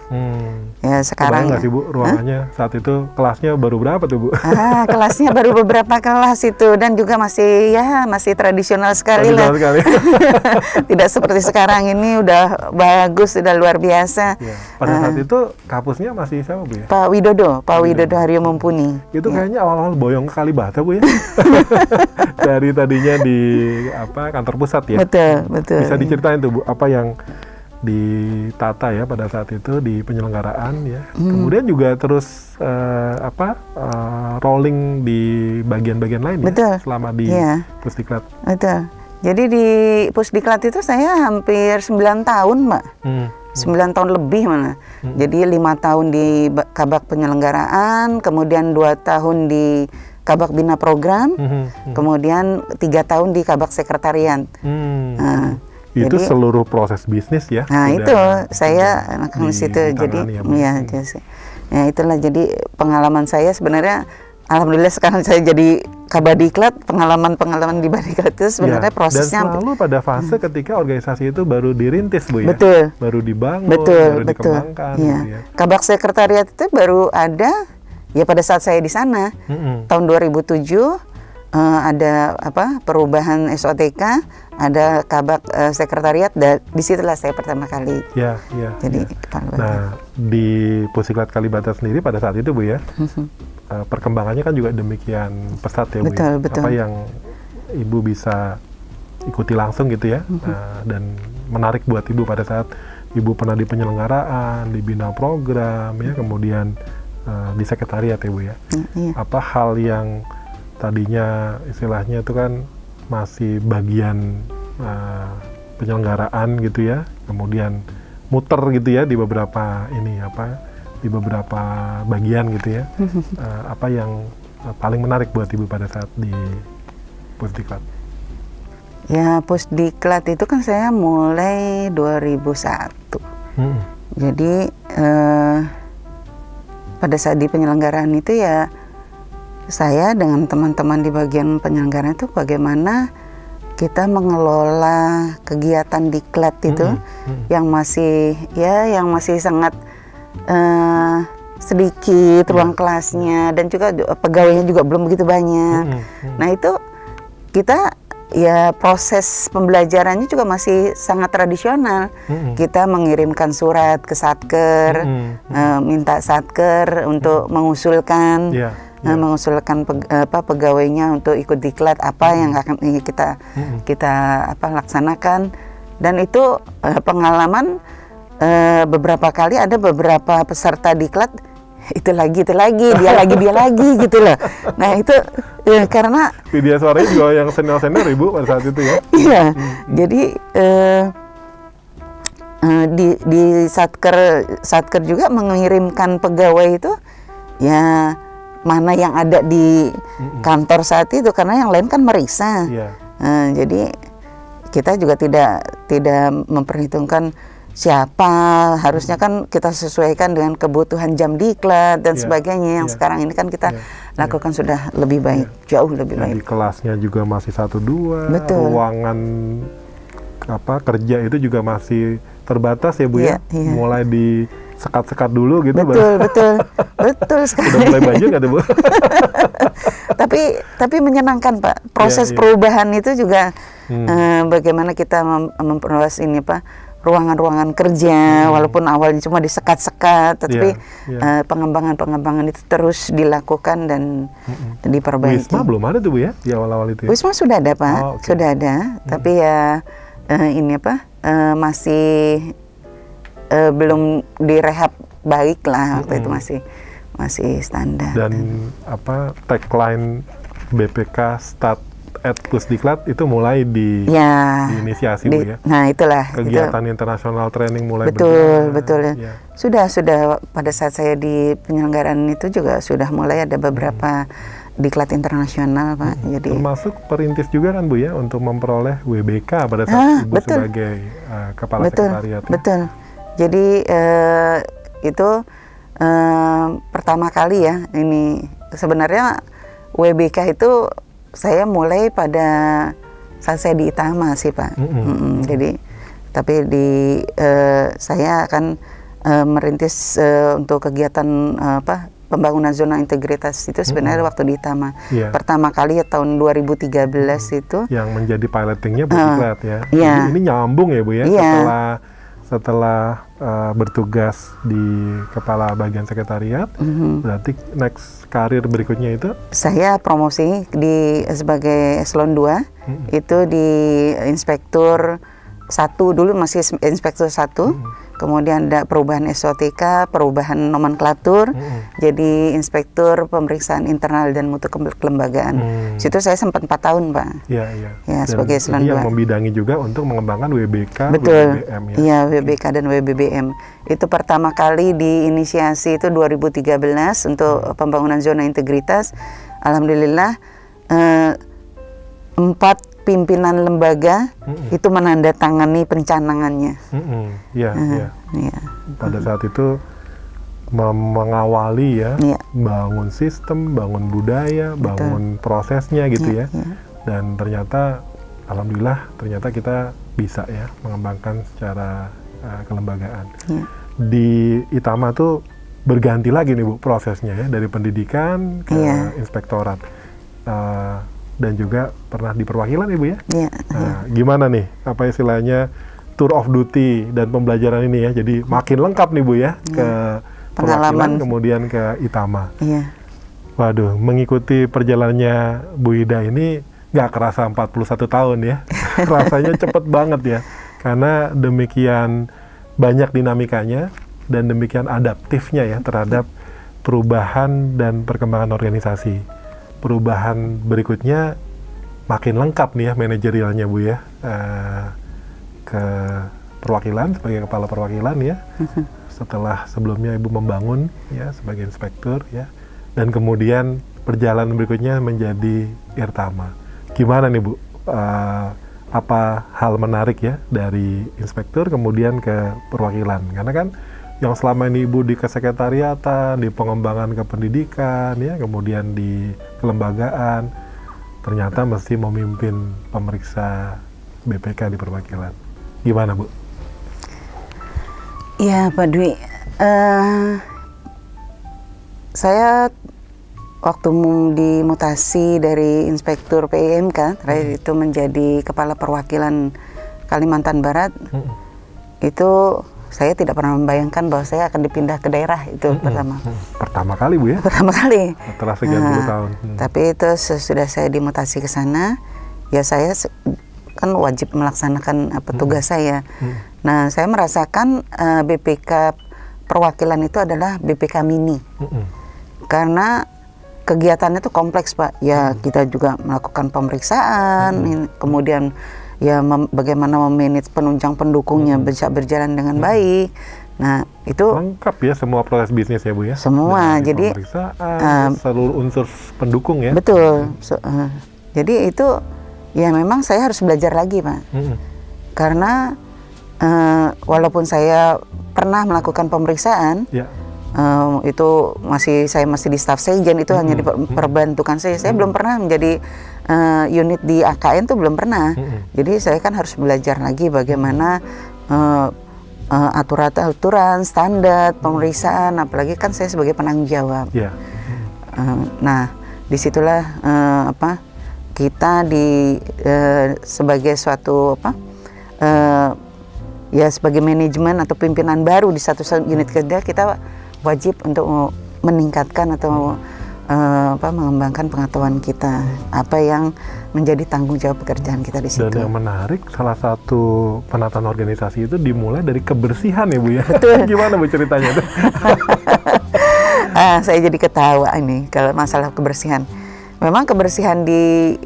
Ya sekarang. Nggak sih Bu ruangannya saat itu, kelasnya baru berapa tuh Bu? Kelasnya baru beberapa kelas itu, dan juga masih tradisional sekali lah. Tidak seperti sekarang ini udah bagus, udah luar biasa. Pada saat itu kampusnya masih siapa Bu ya? Pak Widodo Haryo Mumpuni. Itu kayaknya awal-awal boyong ke Kalibata Bu ya. Dari tadinya di kantor pusat ya. Betul. Bisa diceritain tuh Bu apa yang ditata ya pada saat itu di penyelenggaraan ya. Kemudian juga terus rolling di bagian-bagian lain ya selama di Pusdiklat. Betul. Jadi di Pusdiklat itu saya hampir 9 tahun Mbak. 9 tahun lebih malah. Jadi 5 tahun di Kabak Penyelenggaraan, kemudian 2 tahun di Kabak Bina Program, kemudian 3 tahun di Kabak Sekretariat. Itu jadi, seluruh proses bisnis ya? Nah itu saya di situ. Jadi ya itulah, jadi pengalaman saya sebenarnya. Alhamdulillah sekarang saya jadi Kabadiklat, pengalaman di Badiklat itu sebenarnya prosesnya. Dan selalu pada fase ketika organisasi itu baru dirintis Bu ya? Betul. Baru dibangun, baru dikembangkan. Ya. Gitu ya. Kabak Sekretariat itu baru ada ya pada saat saya di sana, tahun 2007. ada apa perubahan SOTK, ada kabak sekretariat, dan disitulah saya pertama kali jadi kepala bagian. Nah, di Pusiklat Kalibata sendiri pada saat itu Bu ya, perkembangannya kan juga demikian pesat ya Bu. Betul. Apa yang Ibu bisa ikuti langsung gitu ya, dan menarik buat Ibu pada saat Ibu pernah di penyelenggaraan, di bina program ya, kemudian di sekretariat ya Bu ya. Apa hal yang tadinya istilahnya itu kan masih bagian penyelenggaraan gitu ya, kemudian muter gitu ya di beberapa di beberapa bagian gitu ya. Apa yang paling menarik buat Ibu pada saat di Pusdiklat? Ya, Pusdiklat itu kan saya mulai 2001. Jadi pada saat di penyelenggaraan itu ya, saya dengan teman-teman di bagian penyelenggaraan itu bagaimana kita mengelola kegiatan diklat itu yang masih sangat sedikit ruang kelasnya, dan juga pegawainya juga belum begitu banyak. Nah itu kita ya proses pembelajarannya juga masih sangat tradisional. Kita mengirimkan surat ke Satker, minta Satker untuk mengusulkan pegawainya untuk ikut diklat apa yang akan kita laksanakan. Dan itu pengalaman beberapa kali ada beberapa peserta diklat itu lagi dia lagi gitu loh. Nah itu karena video suaranya juga yang senior Ibu pada saat itu ya. Iya. Jadi di Satker juga mengirimkan pegawai itu ya mana yang ada di kantor saat itu, karena yang lain kan meriksa. Jadi kita juga tidak memperhitungkan siapa, harusnya kan kita sesuaikan dengan kebutuhan jam diklat dan sebagainya. Yang sekarang ini kan kita lakukan sudah lebih baik, jauh lebih baik. Di kelasnya juga masih 1-2, ruangan kerja itu juga masih terbatas ya Bu ya. Mulai di sekat-sekat dulu gitu. Betul sekali. Udah mulai banyak nggak Bu? tapi menyenangkan Pak. Proses perubahan itu juga bagaimana kita memperluas ini Pak, ruangan-ruangan kerja, walaupun awalnya cuma disekat-sekat, tetapi pengembangan itu terus dilakukan dan diperbaiki. Wisma belum ada tuh Bu ya, di awal-awal itu ya? Wisma sudah ada Pak, sudah ada, tapi ya masih belum direhab baik lah waktu itu, masih standar. Dan tagline BPK Start at Pusdiklat itu mulai diinisiasi Bu ya. Nah itulah kegiatan internasional training mulai betul. Sudah pada saat saya di penyelenggaraan itu juga sudah mulai ada beberapa diklat internasional Pak. Jadi termasuk perintis juga kan Bu ya untuk memperoleh WBK pada saat Ibu sebagai kepala sekretariat. Betul. Jadi itu pertama kali ya ini sebenarnya WBK itu saya mulai pada saat saya di Itama sih Pak. Jadi tapi saya akan merintis untuk kegiatan pembangunan zona integritas itu sebenarnya waktu di Itama. Pertama kali ya tahun 2013 itu. Yang menjadi pilotingnya Pusdiklat ya. Ini nyambung ya Bu ya, setelah bertugas di kepala bagian sekretariat, berarti next karir berikutnya itu? Saya promosi sebagai eselon 2, itu di inspektur 1 dulu, masih inspektur 1, kemudian ada perubahan SOTK, perubahan nomenklatur, jadi inspektur pemeriksaan internal dan mutu kelembagaan. Situ saya sempat 4 tahun Pak. Ya, sebagai eselon 2. Yang membidangi juga untuk mengembangkan WBK, WBBM ya. Iya, WBK dan WBBM. Itu pertama kali diinisiasi itu 2013 untuk pembangunan zona integritas. Alhamdulillah 4 pimpinan lembaga itu menandatangani pencanangannya. Pada saat itu mengawali bangun sistem, bangun budaya, bangun prosesnya gitu ya. Dan ternyata alhamdulillah kita bisa ya mengembangkan secara kelembagaan. Di Itama tuh berganti lagi nih Bu prosesnya ya, dari pendidikan ke inspektorat. dan juga pernah di perwakilan Ibu ya. Iya. Nah, gimana nih apa istilahnya tour of duty dan pembelajaran ini ya, jadi makin lengkap nih Bu ya, ke perwakilan kemudian ke Itama. Iya. Waduh, mengikuti perjalanannya Bu Ida ini nggak kerasa 41 tahun ya. Rasanya cepet banget ya, karena demikian banyak dinamikanya dan demikian adaptifnya ya terhadap perubahan dan perkembangan organisasi. Perubahan berikutnya makin lengkap nih ya manajerialnya Bu ya, ke perwakilan sebagai kepala perwakilan ya. Setelah sebelumnya Ibu membangun ya sebagai inspektur ya, dan kemudian perjalanan berikutnya menjadi Irtama. Gimana nih Bu, apa hal menarik ya dari inspektur kemudian ke perwakilan? Karena kan yang selama ini Ibu di kesekretariatan, di pengembangan kependidikan ya, kemudian di kelembagaan, ternyata mesti memimpin pemeriksa BPK di perwakilan. Gimana Bu? Ya Pak Dwi, saya waktu dimutasi dari inspektur PIMK terakhir itu menjadi kepala perwakilan Kalimantan Barat, itu saya tidak pernah membayangkan bahwa saya akan dipindah ke daerah itu pertama. Pertama kali Bu ya? Pertama kali. Setelah sekian puluh tahun. Tapi itu sesudah saya dimutasi ke sana, ya saya kan wajib melaksanakan tugas saya. Nah, saya merasakan BPK perwakilan itu adalah BPK mini. Karena kegiatannya itu kompleks Pak. Ya kita juga melakukan pemeriksaan, kemudian ya bagaimana memanage penunjang pendukungnya bisa berjalan dengan baik. Nah itu lengkap ya semua proses bisnis ya Bu ya. Semua. Dari jadi pemeriksaan, seluruh unsur pendukung ya. Betul. Jadi itu ya memang saya harus belajar lagi Pak. Karena walaupun saya pernah melakukan pemeriksaan, itu saya masih di staf sejen, itu hanya diperbantukan saya. Saya belum pernah menjadi unit di AKN tuh belum pernah. Jadi saya kan harus belajar lagi bagaimana aturan-aturan, standar pemeriksaan, apalagi kan saya sebagai penanggung jawab. Nah, disitulah kita sebagai suatu ya sebagai manajemen atau pimpinan baru di satu unit kerja, kita wajib untuk meningkatkan atau mengembangkan pengetahuan kita, apa yang menjadi tanggung jawab pekerjaan kita di situ. Dan yang menarik, salah satu penataan organisasi itu dimulai dari kebersihan ya Bu ya. Gimana Bu ceritanya itu? Saya jadi ketawa ini kalau masalah kebersihan. Memang kebersihan di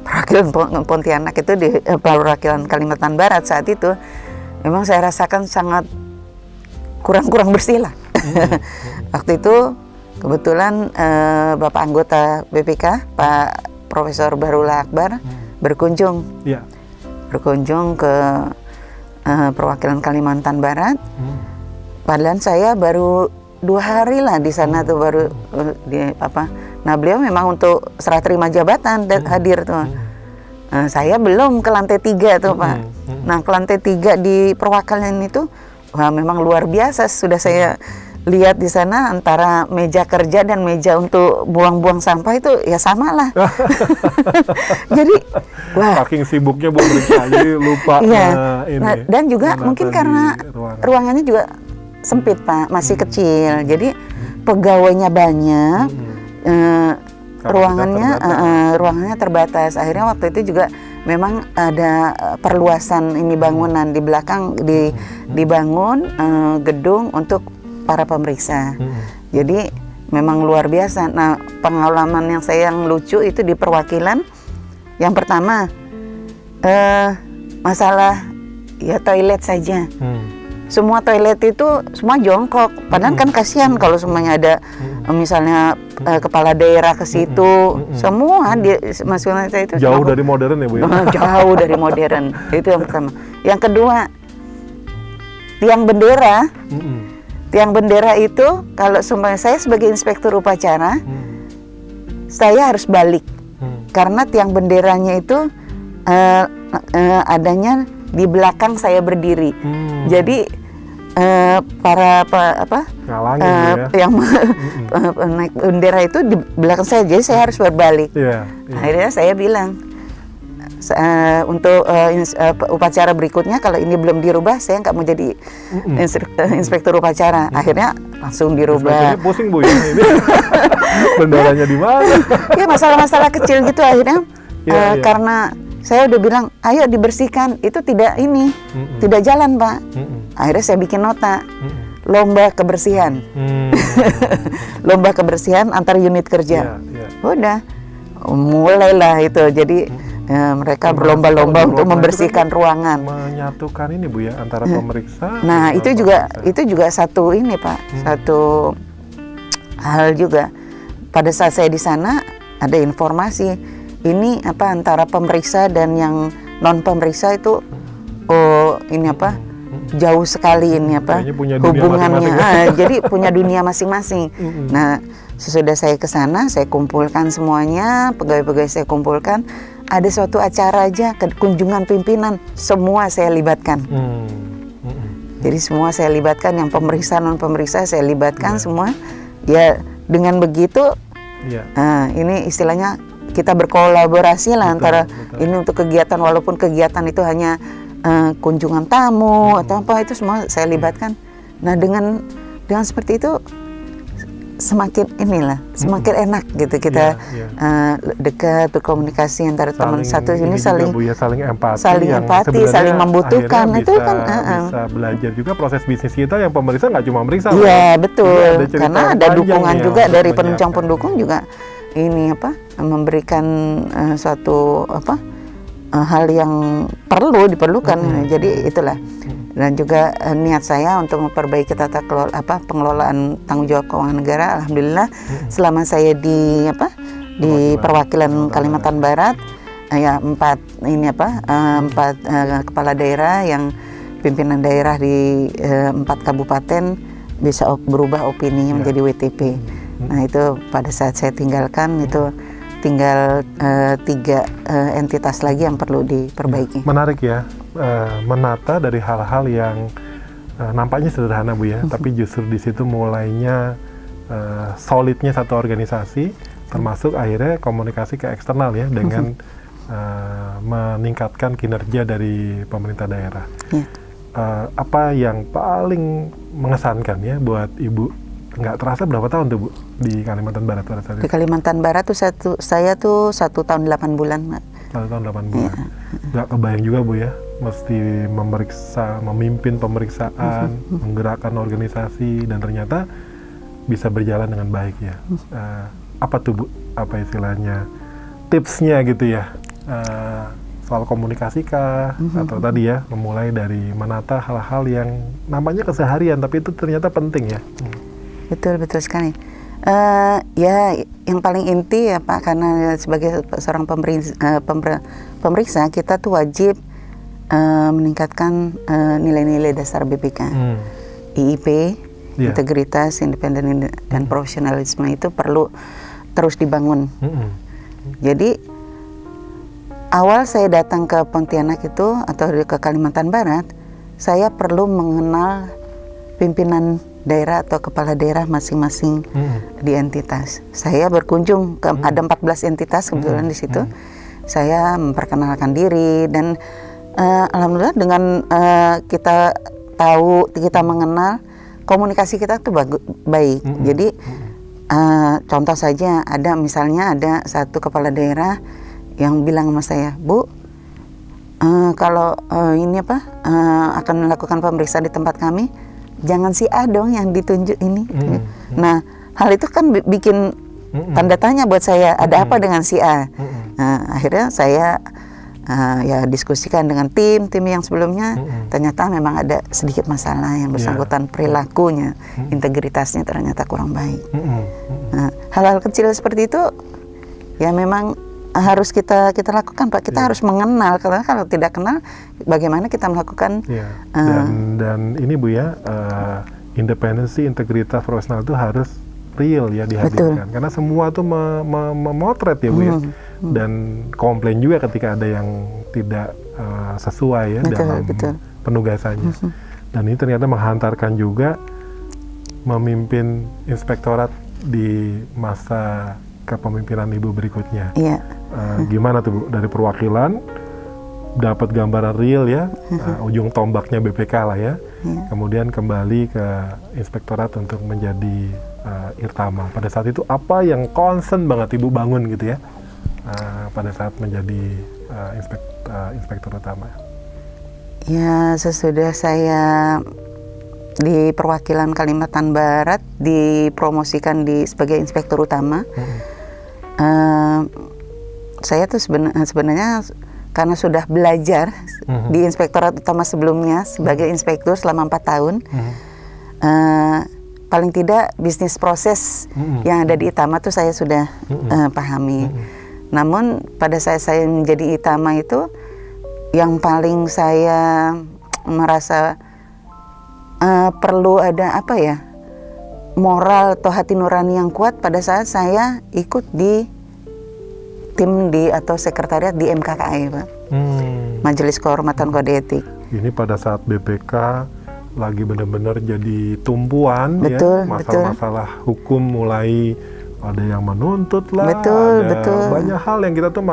perwakilan Pontianak itu, di perwakilan Kalimantan Barat saat itu, memang saya rasakan sangat kurang bersih lah. Waktu itu kebetulan Bapak anggota BPK, Pak Profesor Barula Akbar, berkunjung ke perwakilan Kalimantan Barat. Padahal saya baru 2 hari lah di sana tuh, baru Nah beliau memang untuk serah terima jabatan hadir tuh. Saya belum ke lantai 3 tuh Pak. Nah ke lantai 3 di perwakilan itu, wah memang luar biasa. Sudah saya lihat di sana, antara meja kerja dan meja untuk buang-buang sampah itu ya sama lah. Jadi wah, saking sibuknya Bu periksa, jadi lupa ini. Nah, dan juga mungkin karena ruangannya juga sempit Pak, masih kecil. Jadi pegawainya banyak, ruangannya terbatas. Akhirnya waktu itu juga memang ada perluasan ini bangunan di belakang, dibangun gedung untuk para pemeriksa. Jadi memang luar biasa. Nah pengalaman yang lucu itu di perwakilan, yang pertama masalah ya toilet saja. Semua toilet itu semua jongkok. Padahal kan kasihan kalau semuanya ada misalnya kepala daerah ke situ, semua masuknya itu jauh dari modern ya Bu ya? Jauh dari modern. Itu yang pertama. Yang kedua, tiang bendera. Tiang bendera itu kalau saya sebagai inspektur upacara, saya harus balik. Karena tiang benderanya itu adanya di belakang saya berdiri. Jadi para yang naik bendera itu di belakang saya, jadi saya harus berbalik. Akhirnya saya bilang untuk upacara berikutnya kalau ini belum dirubah saya nggak mau jadi inspektur upacara. Akhirnya langsung dirubah. Pusing Bu ya ini. Benderanya di mana? Ya masalah-masalah kecil gitu akhirnya karena saya udah bilang ayo dibersihkan, itu tidak tidak jalan Pak. Akhirnya saya bikin nota lomba kebersihan. Lomba kebersihan antar unit kerja. Udah mulailah itu jadi mereka berlomba-lomba untuk membersihkan ruangan. Menyatukan ini Bu ya antara pemeriksa. Nah itu juga satu ini Pak, satu hal juga. Pada saat saya di sana ada informasi ini antara pemeriksa dan yang non pemeriksa itu jauh sekali ini hubungannya. Jadi punya dunia masing-masing. Nah sesudah saya ke sana saya kumpulkan semuanya, pegawai-pegawai saya kumpulkan. Ada suatu acara aja kunjungan pimpinan, semua saya libatkan. Jadi semua saya libatkan, yang pemeriksa non pemeriksa saya libatkan semua. Ya dengan begitu, ini istilahnya kita berkolaborasi lah antara ini untuk kegiatan, walaupun kegiatan itu hanya kunjungan tamu atau apa, itu semua saya libatkan. Nah dengan seperti itu semakin semakin enak gitu kita dekat, berkomunikasi antara teman satu ini saling empati, saling membutuhkan. Itu kan bisa belajar juga proses bisnis kita, yang pemeriksa nggak cuma meriksa. Iya betul, karena ada dukungan juga dari penunjang pendukung juga ini memberikan suatu hal yang diperlukan. Jadi itulah. Dan juga niat saya untuk memperbaiki tata kelola pengelolaan tanggung jawab keuangan negara. Alhamdulillah selama saya di perwakilan Kalimantan Barat, empat kepala daerah yang pimpinan daerah di 4 kabupaten bisa berubah opini menjadi WTP. Nah itu pada saat saya tinggalkan itu tinggal 3 entitas lagi yang perlu diperbaiki. Menarik ya. Menata dari hal-hal yang nampaknya sederhana Bu ya, tapi justru di situ mulainya solidnya satu organisasi, termasuk akhirnya komunikasi ke eksternal ya dengan meningkatkan kinerja dari pemerintah daerah. Apa yang paling mengesankan ya buat Ibu? Nggak terasa berapa tahun tuh Bu di Kalimantan Barat pada saat itu? Di Kalimantan Barat tuh saya 1 tahun 8 bulan. 1 tahun 8 bulan. Nggak kebayang juga Bu ya, mesti memimpin pemeriksaan, menggerakkan organisasi, dan ternyata bisa berjalan dengan baik ya. Apa tuh Bu, apa istilahnya tipsnya gitu ya, soal komunikasi kah, atau tadi ya memulai dari menata hal-hal yang namanya keseharian tapi itu ternyata penting ya. Betul sekali. Ya yang paling inti ya Pak, karena sebagai seorang pemeriksa kita tuh wajib meningkatkan nilai-nilai dasar BPK. IIP, integritas, independen dan profesionalisme itu perlu terus dibangun. Jadi awal saya datang ke Pontianak itu atau ke Kalimantan Barat, saya perlu mengenal pimpinan daerah atau kepala daerah masing-masing di entitas. Saya berkunjung ke ada 14 entitas kebetulan di situ. Saya memperkenalkan diri dan alhamdulillah dengan kita tahu, kita mengenal, komunikasi kita tuh baik. Jadi contoh saja misalnya ada satu kepala daerah yang bilang sama saya, Bu, kalau akan melakukan pemeriksaan di tempat kami, jangan si A dong yang ditunjuk ini. Nah, hal itu kan bikin tanda tanya buat saya, ada apa dengan si A? Nah, akhirnya saya ya diskusikan dengan tim yang sebelumnya, ternyata memang ada sedikit masalah yang bersangkutan perilakunya, integritasnya ternyata kurang baik. Nah, hal-hal kecil seperti itu ya memang harus kita lakukan Pak. Kita harus mengenal, karena kalau tidak kenal bagaimana kita melakukan dan ini Bu ya, independensi, integritas profesional itu harus real ya dihadirkan. Karena semua tuh memotret ya Bu ya, dan komplain juga ketika ada yang tidak sesuai ya dalam penugasannya. Dan ini ternyata menghantarkan juga memimpin inspektorat di masa kepemimpinan Ibu berikutnya. Iya. Gimana tuh Bu, dari perwakilan dapat gambaran real ya, ujung tombaknya BPK lah ya, kemudian kembali ke inspektorat untuk menjadi Irtama. Pada saat itu apa yang concern banget Ibu bangun gitu ya, pada saat menjadi inspektur utama? Ya, sesudah saya di perwakilan Kalimantan Barat dipromosikan sebagai inspektur utama, saya tuh sebenarnya karena sudah belajar di inspektorat utama sebelumnya sebagai inspektur selama 4 tahun, paling tidak bisnis proses yang ada di Itama tuh saya sudah pahami. Namun pada saat saya menjadi Itama itu yang paling saya merasa perlu ada apa ya, moral atau hati nurani yang kuat pada saat saya ikut di tim atau sekretariat di MKKI, Pak. Majelis Kehormatan Kode Etik. Ini pada saat BPK lagi benar-benar jadi tumpuan, betul, ya, masalah-masalah hukum mulai ada yang menuntut lah, betul. Banyak hal yang kita tuh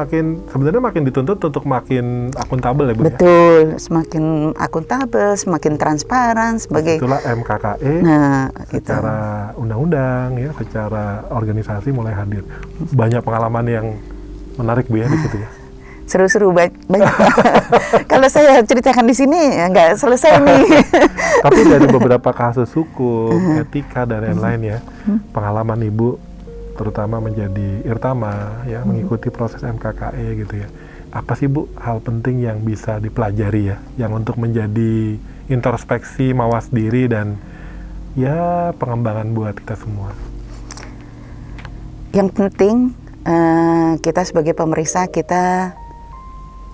sebenarnya makin dituntut untuk makin akuntabel ya Bu. Betul, semakin akuntabel, semakin transparan sebagai. Itulah MKKE. Nah, secara undang-undang ya, secara organisasi mulai hadir. Banyak pengalaman yang menarik Bu ya di situ ya. Seru-seru banyak. Kalau saya ceritakan di sini ya nggak selesai nih. Tapi dari beberapa kasus hukum, etika dan lain-lain ya, pengalaman Ibu terutama menjadi Irtama ya, mengikuti proses MKKE gitu ya. Apa sih Bu hal penting yang bisa dipelajari ya, yang untuk menjadi introspeksi, mawas diri dan ya pengembangan buat kita semua? Yang penting kita sebagai pemeriksa, kita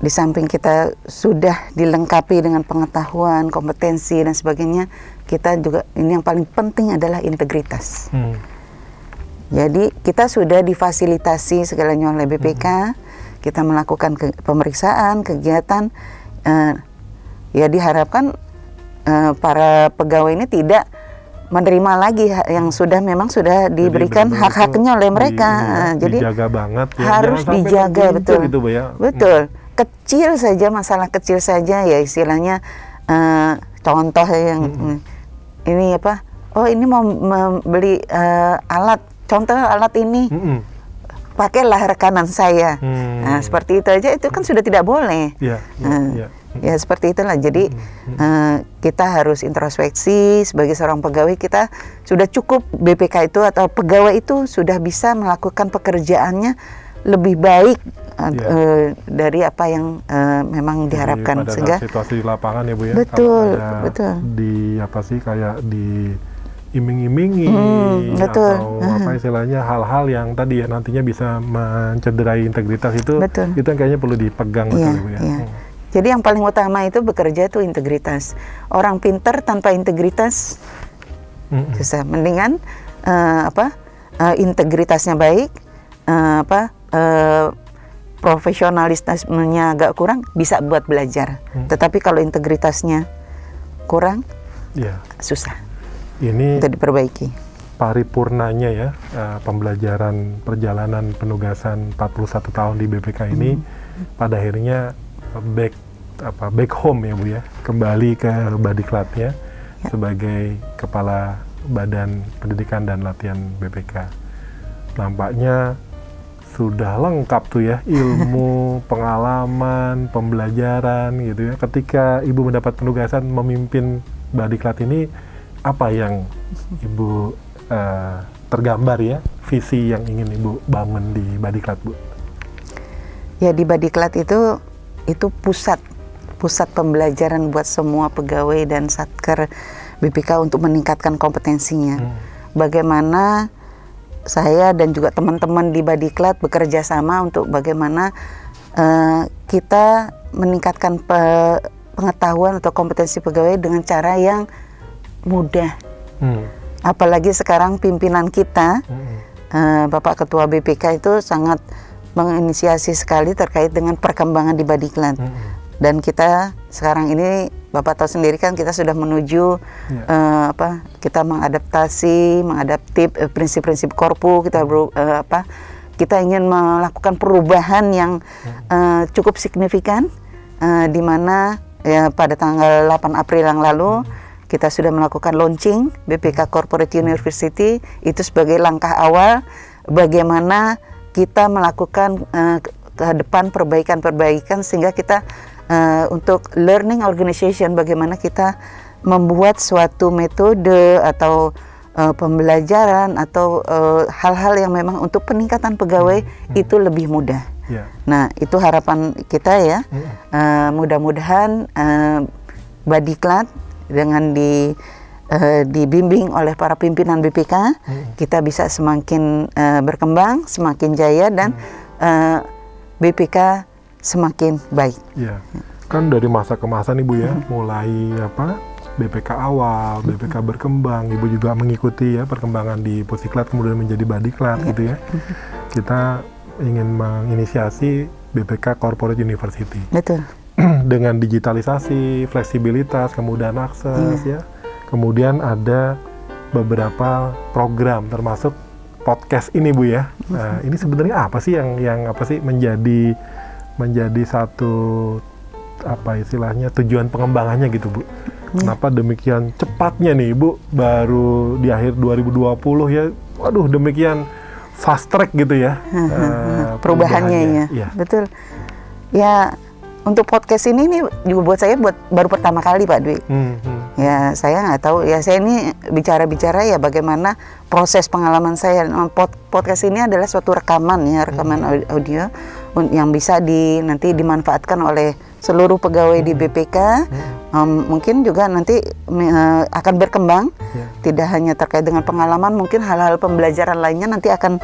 di samping kita sudah dilengkapi dengan pengetahuan, kompetensi dan sebagainya, kita juga ini yang paling penting adalah integritas. Jadi kita sudah difasilitasi segalanya oleh BPK, kita melakukan pemeriksaan, kegiatan, ya diharapkan para pegawai ini tidak menerima lagi yang memang sudah diberikan hak-haknya oleh mereka. Jadi dijaga banget ya, harus dijaga, betul. Gitu, Bu, ya. Betul. Kecil saja, masalah kecil saja ya istilahnya, contoh yang ini apa? Oh, ini mau membeli alat. Contoh alat ini, pakailah rekanan saya. Nah, seperti itu aja, itu kan sudah tidak boleh. Ya seperti itulah. Jadi kita harus introspeksi sebagai seorang pegawai, kita sudah cukup BPK itu atau pegawai itu sudah bisa melakukan pekerjaannya lebih baik dari apa yang memang diharapkan. Pada sehingga situasi di lapangan ya Bu ya. Betul, betul. Di apa sih kayak di iming-imingi atau apa istilahnya, hal-hal yang tadi ya nantinya bisa mencederai integritas itu, itu yang kayaknya perlu dipegang betul Bu ya. Jadi yang paling utama itu bekerja itu integritas. Orang pintar tanpa integritas susah. Mendingan integritasnya baik, profesionalismenya agak kurang, bisa buat belajar. Tetapi kalau integritasnya kurang, susah. Ini untuk diperbaiki. Paripurnanya ya, pembelajaran perjalanan penugasan 41 tahun di BPK ini pada akhirnya back home ya Bu ya, kembali ke Badiklatnya sebagai Kepala Badan Pendidikan dan Latihan BPK. Nampaknya sudah lengkap tuh ya, ilmu, pengalaman, pembelajaran gitu ya. Ketika Ibu mendapat penugasan memimpin Badiklat ini, apa yang Ibu tergambar ya, visi yang ingin Ibu bangun di Badiklat Bu? Ya, di Badiklat itu pusat pembelajaran buat semua pegawai dan satker BPK untuk meningkatkan kompetensinya. Bagaimana saya dan juga teman-teman di Badiklat bekerja sama untuk bagaimana kita meningkatkan pengetahuan atau kompetensi pegawai dengan cara yang mudah. Apalagi sekarang pimpinan kita, Bapak Ketua BPK itu sangat menginisiasi sekali terkait dengan perkembangan di Badiklat. Dan kita sekarang ini Bapak tahu sendiri kan kita sudah menuju kita mengadaptif prinsip-prinsip Korpu, kita ingin melakukan perubahan yang cukup signifikan, di mana ya pada tanggal 8 April yang lalu kita sudah melakukan launching BPK Corporate University. Itu sebagai langkah awal bagaimana kita melakukan ke depan perbaikan sehingga kita untuk learning organization, bagaimana kita membuat suatu metode atau pembelajaran atau hal-hal yang memang untuk peningkatan pegawai itu lebih mudah. Nah, itu harapan kita ya. Mudah-mudahan Badiklat dengan dibimbing oleh para pimpinan BPK, kita bisa semakin berkembang, semakin jaya, dan BPK semakin baik. Ya, kan dari masa ke masa nih Bu ya, mulai BPK awal, BPK berkembang, Ibu juga mengikuti ya perkembangan di Pusiklat kemudian menjadi Badiklat gitu ya. Kita ingin menginisiasi BPK Corporate University. Betul. Dengan digitalisasi, fleksibilitas, kemudian akses ya. Kemudian ada beberapa program termasuk podcast ini Bu ya. Nah, ini sebenarnya apa sih yang menjadi satu istilahnya tujuan pengembangannya gitu Bu? Kenapa demikian cepatnya nih Bu, baru di akhir 2020 ya, waduh demikian fast track gitu ya perubahannya ya. Betul ya. Untuk podcast ini juga buat saya baru pertama kali Pak Dwi. Ya saya nggak tahu ya, saya ini bicara ya bagaimana proses pengalaman saya. Podcast ini adalah suatu rekaman audio yang bisa nanti dimanfaatkan oleh seluruh pegawai di BPK. Mungkin juga nanti akan berkembang, tidak hanya terkait dengan pengalaman, mungkin hal-hal pembelajaran lainnya nanti akan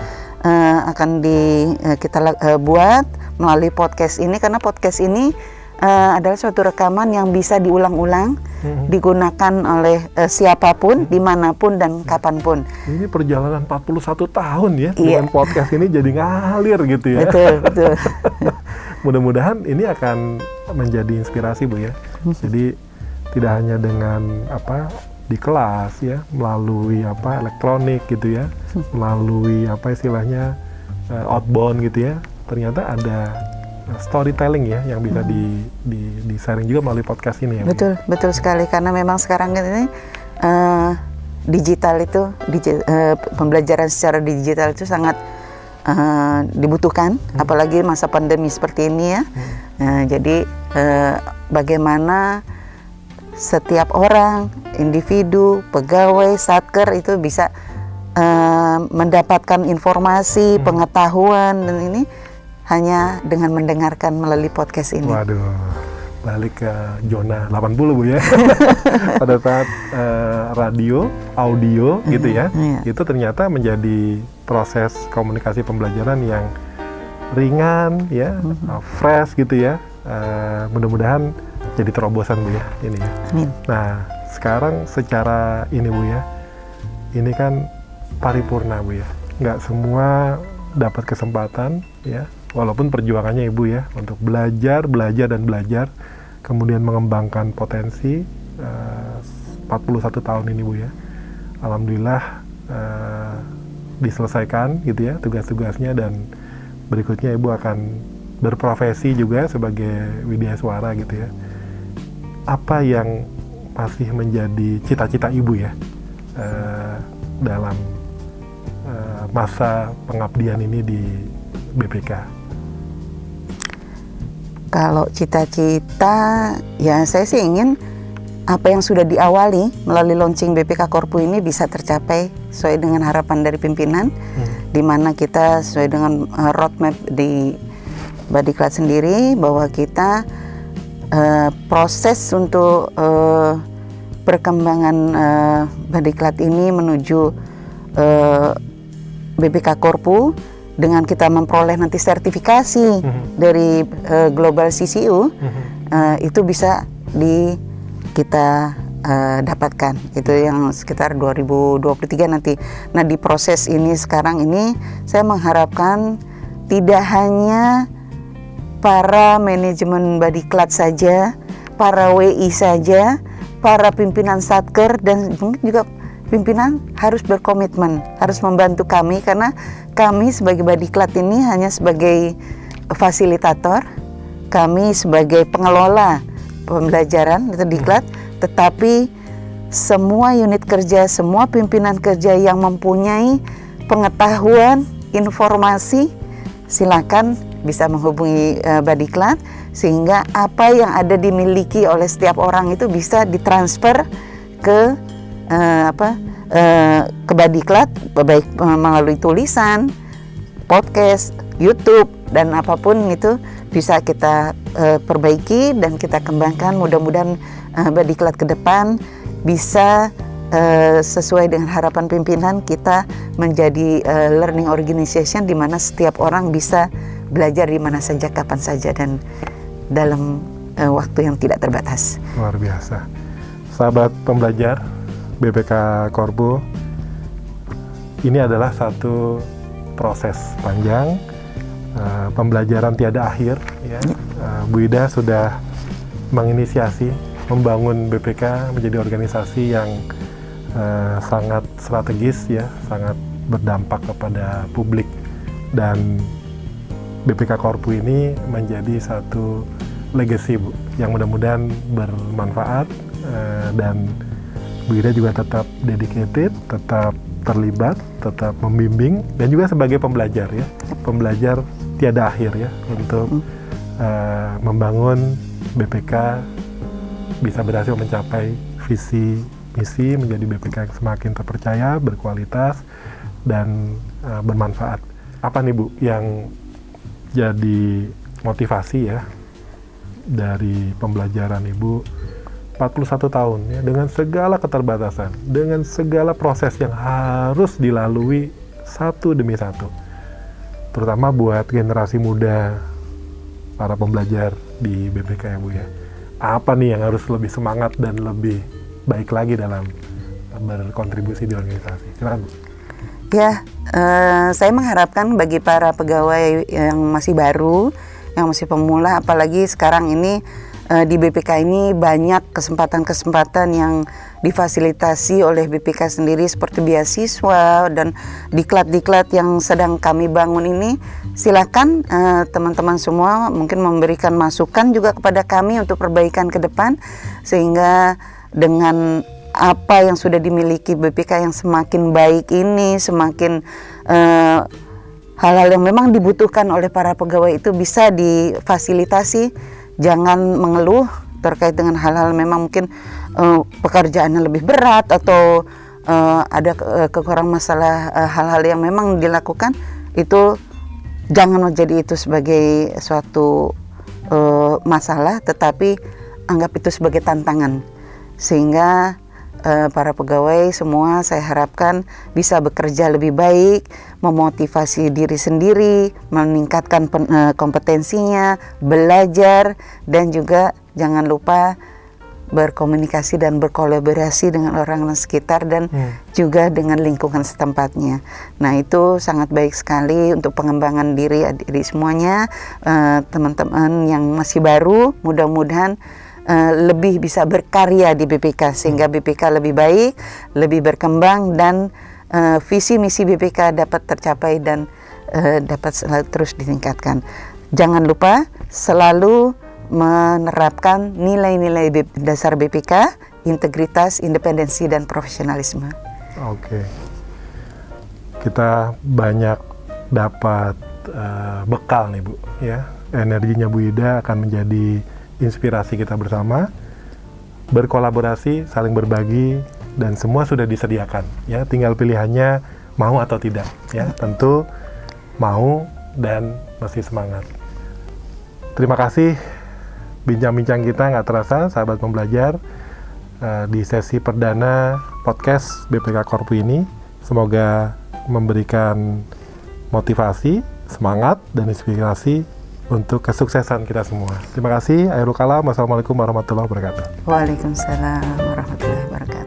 kita buat melalui podcast ini, karena podcast ini adalah suatu rekaman yang bisa diulang-ulang, digunakan oleh siapapun, dimanapun dan kapanpun. Ini perjalanan 41 tahun ya, dengan podcast ini jadi ngalir gitu ya. Betul. Mudah-mudahan ini akan menjadi inspirasi Bu ya. Jadi tidak hanya dengan di kelas ya, melalui elektronik gitu ya, melalui istilahnya outbound gitu ya. Ternyata ada storytelling ya yang bisa di sharing juga melalui podcast ini ya. Betul sekali, karena memang sekarang ini pembelajaran secara digital itu sangat dibutuhkan, apalagi masa pandemi seperti ini ya. Jadi bagaimana setiap orang, individu, pegawai, satker itu bisa mendapatkan informasi, pengetahuan, dan ini hanya dengan mendengarkan melalui podcast ini. Waduh, balik ke zona 80 Bu ya. Pada saat radio, audio gitu ya, itu ternyata menjadi proses komunikasi pembelajaran yang ringan ya, fresh gitu ya. Mudah-mudahan jadi terobosan Bu ya ini ya. Amin. Nah, sekarang secara ini Bu ya, ini kan paripurna Bu ya. Nggak semua dapat kesempatan ya, walaupun perjuangannya Ibu ya untuk belajar, kemudian mengembangkan potensi 41 tahun ini Bu ya. Alhamdulillah diselesaikan gitu ya tugas-tugasnya, dan berikutnya Ibu akan berprofesi juga sebagai widyaswara gitu ya. Apa yang masih menjadi cita-cita Ibu ya dalam masa pengabdian ini di BPK? Kalau cita-cita ya, saya sih ingin apa yang sudah diawali melalui launching BPK Korpu ini bisa tercapai sesuai dengan harapan dari pimpinan, di mana kita sesuai dengan roadmap di Badiklat sendiri, bahwa kita proses untuk perkembangan Badiklat ini menuju BPK Korpu dengan kita memperoleh nanti sertifikasi dari Global CCU, itu bisa kita dapatkan, itu yang sekitar 2023 nanti. Nah, di proses ini sekarang ini saya mengharapkan tidak hanya para manajemen Badiklat saja, para WI saja, para pimpinan Satker, dan mungkin juga pimpinan harus berkomitmen, harus membantu kami, karena kami sebagai Badiklat ini hanya sebagai fasilitator, kami sebagai pengelola pembelajaran itu Diklat, tetapi semua unit kerja, semua pimpinan kerja yang mempunyai pengetahuan, informasi, silakan bisa menghubungi Badiklat, sehingga apa yang ada dimiliki oleh setiap orang itu bisa ditransfer ke ke Badiklat, baik melalui tulisan, podcast, YouTube, dan apapun itu bisa kita perbaiki dan kita kembangkan. Mudah-mudahan Badiklat ke depan bisa sesuai dengan harapan pimpinan kita menjadi learning organization di mana setiap orang bisa belajar di mana saja, kapan saja, dan dalam waktu yang tidak terbatas. Luar biasa. Sahabat pembelajar BPK Korpo, ini adalah satu proses panjang, pembelajaran tiada akhir ya. Bu Ida sudah menginisiasi membangun BPK menjadi organisasi yang sangat strategis ya, sangat berdampak kepada publik, dan BPK Korpo ini menjadi satu legacy Bu, yang mudah-mudahan bermanfaat, dan Bu Ida juga tetap dedicated, tetap terlibat, tetap membimbing, dan juga sebagai pembelajar ya, pembelajar tiada akhir ya, untuk membangun BPK bisa berhasil mencapai visi misi menjadi BPK yang semakin terpercaya, berkualitas, dan bermanfaat. Apa nih Bu yang jadi motivasi ya dari pembelajaran Ibu 41 tahun ya, dengan segala keterbatasan, dengan segala proses yang harus dilalui satu demi satu, terutama buat generasi muda, para pembelajar di BPK ya Bu ya. Apa nih yang harus lebih semangat dan lebih baik lagi dalam berkontribusi di organisasi? Silakan Bu. Ya, saya mengharapkan bagi para pegawai yang masih baru, yang masih pemula, apalagi sekarang ini di BPK ini banyak kesempatan-kesempatan yang difasilitasi oleh BPK sendiri seperti beasiswa dan diklat-diklat yang sedang kami bangun ini. Silakan teman-teman semua mungkin memberikan masukan juga kepada kami untuk perbaikan ke depan, sehingga dengan apa yang sudah dimiliki BPK yang semakin baik ini, semakin hal-hal yang memang dibutuhkan oleh para pegawai itu bisa difasilitasi. Jangan mengeluh terkait dengan hal-hal memang mungkin pekerjaannya lebih berat atau ada kekurangan masalah, hal-hal yang memang dilakukan itu jangan menjadi itu sebagai suatu masalah, tetapi anggap itu sebagai tantangan, sehingga para pegawai semua saya harapkan bisa bekerja lebih baik, memotivasi diri sendiri, meningkatkan kompetensinya, belajar, dan juga jangan lupa berkomunikasi dan berkolaborasi dengan orang sekitar dan juga dengan lingkungan setempatnya. Nah, itu sangat baik sekali untuk pengembangan diri semuanya. Teman-teman yang masih baru, mudah-mudahan lebih bisa berkarya di BPK sehingga BPK lebih baik, lebih berkembang, dan visi misi BPK dapat tercapai dan dapat terus ditingkatkan. Jangan lupa selalu menerapkan nilai-nilai dasar BPK, integritas, independensi, dan profesionalisme. Oke, kita banyak dapat bekal nih Bu ya. Energinya Bu Ida akan menjadi inspirasi kita bersama, berkolaborasi, saling berbagi, dan semua sudah disediakan ya, tinggal pilihannya mau atau tidak ya. Tentu mau dan masih semangat. Terima kasih bincang-bincang kita nggak terasa sahabat pembelajar di sesi perdana podcast BPK Korpo ini. Semoga memberikan motivasi, semangat, dan inspirasi untuk kesuksesan kita semua. Terima kasih. Akhirul kalam. Wassalamualaikum warahmatullahi wabarakatuh. Waalaikumsalam warahmatullahi wabarakatuh.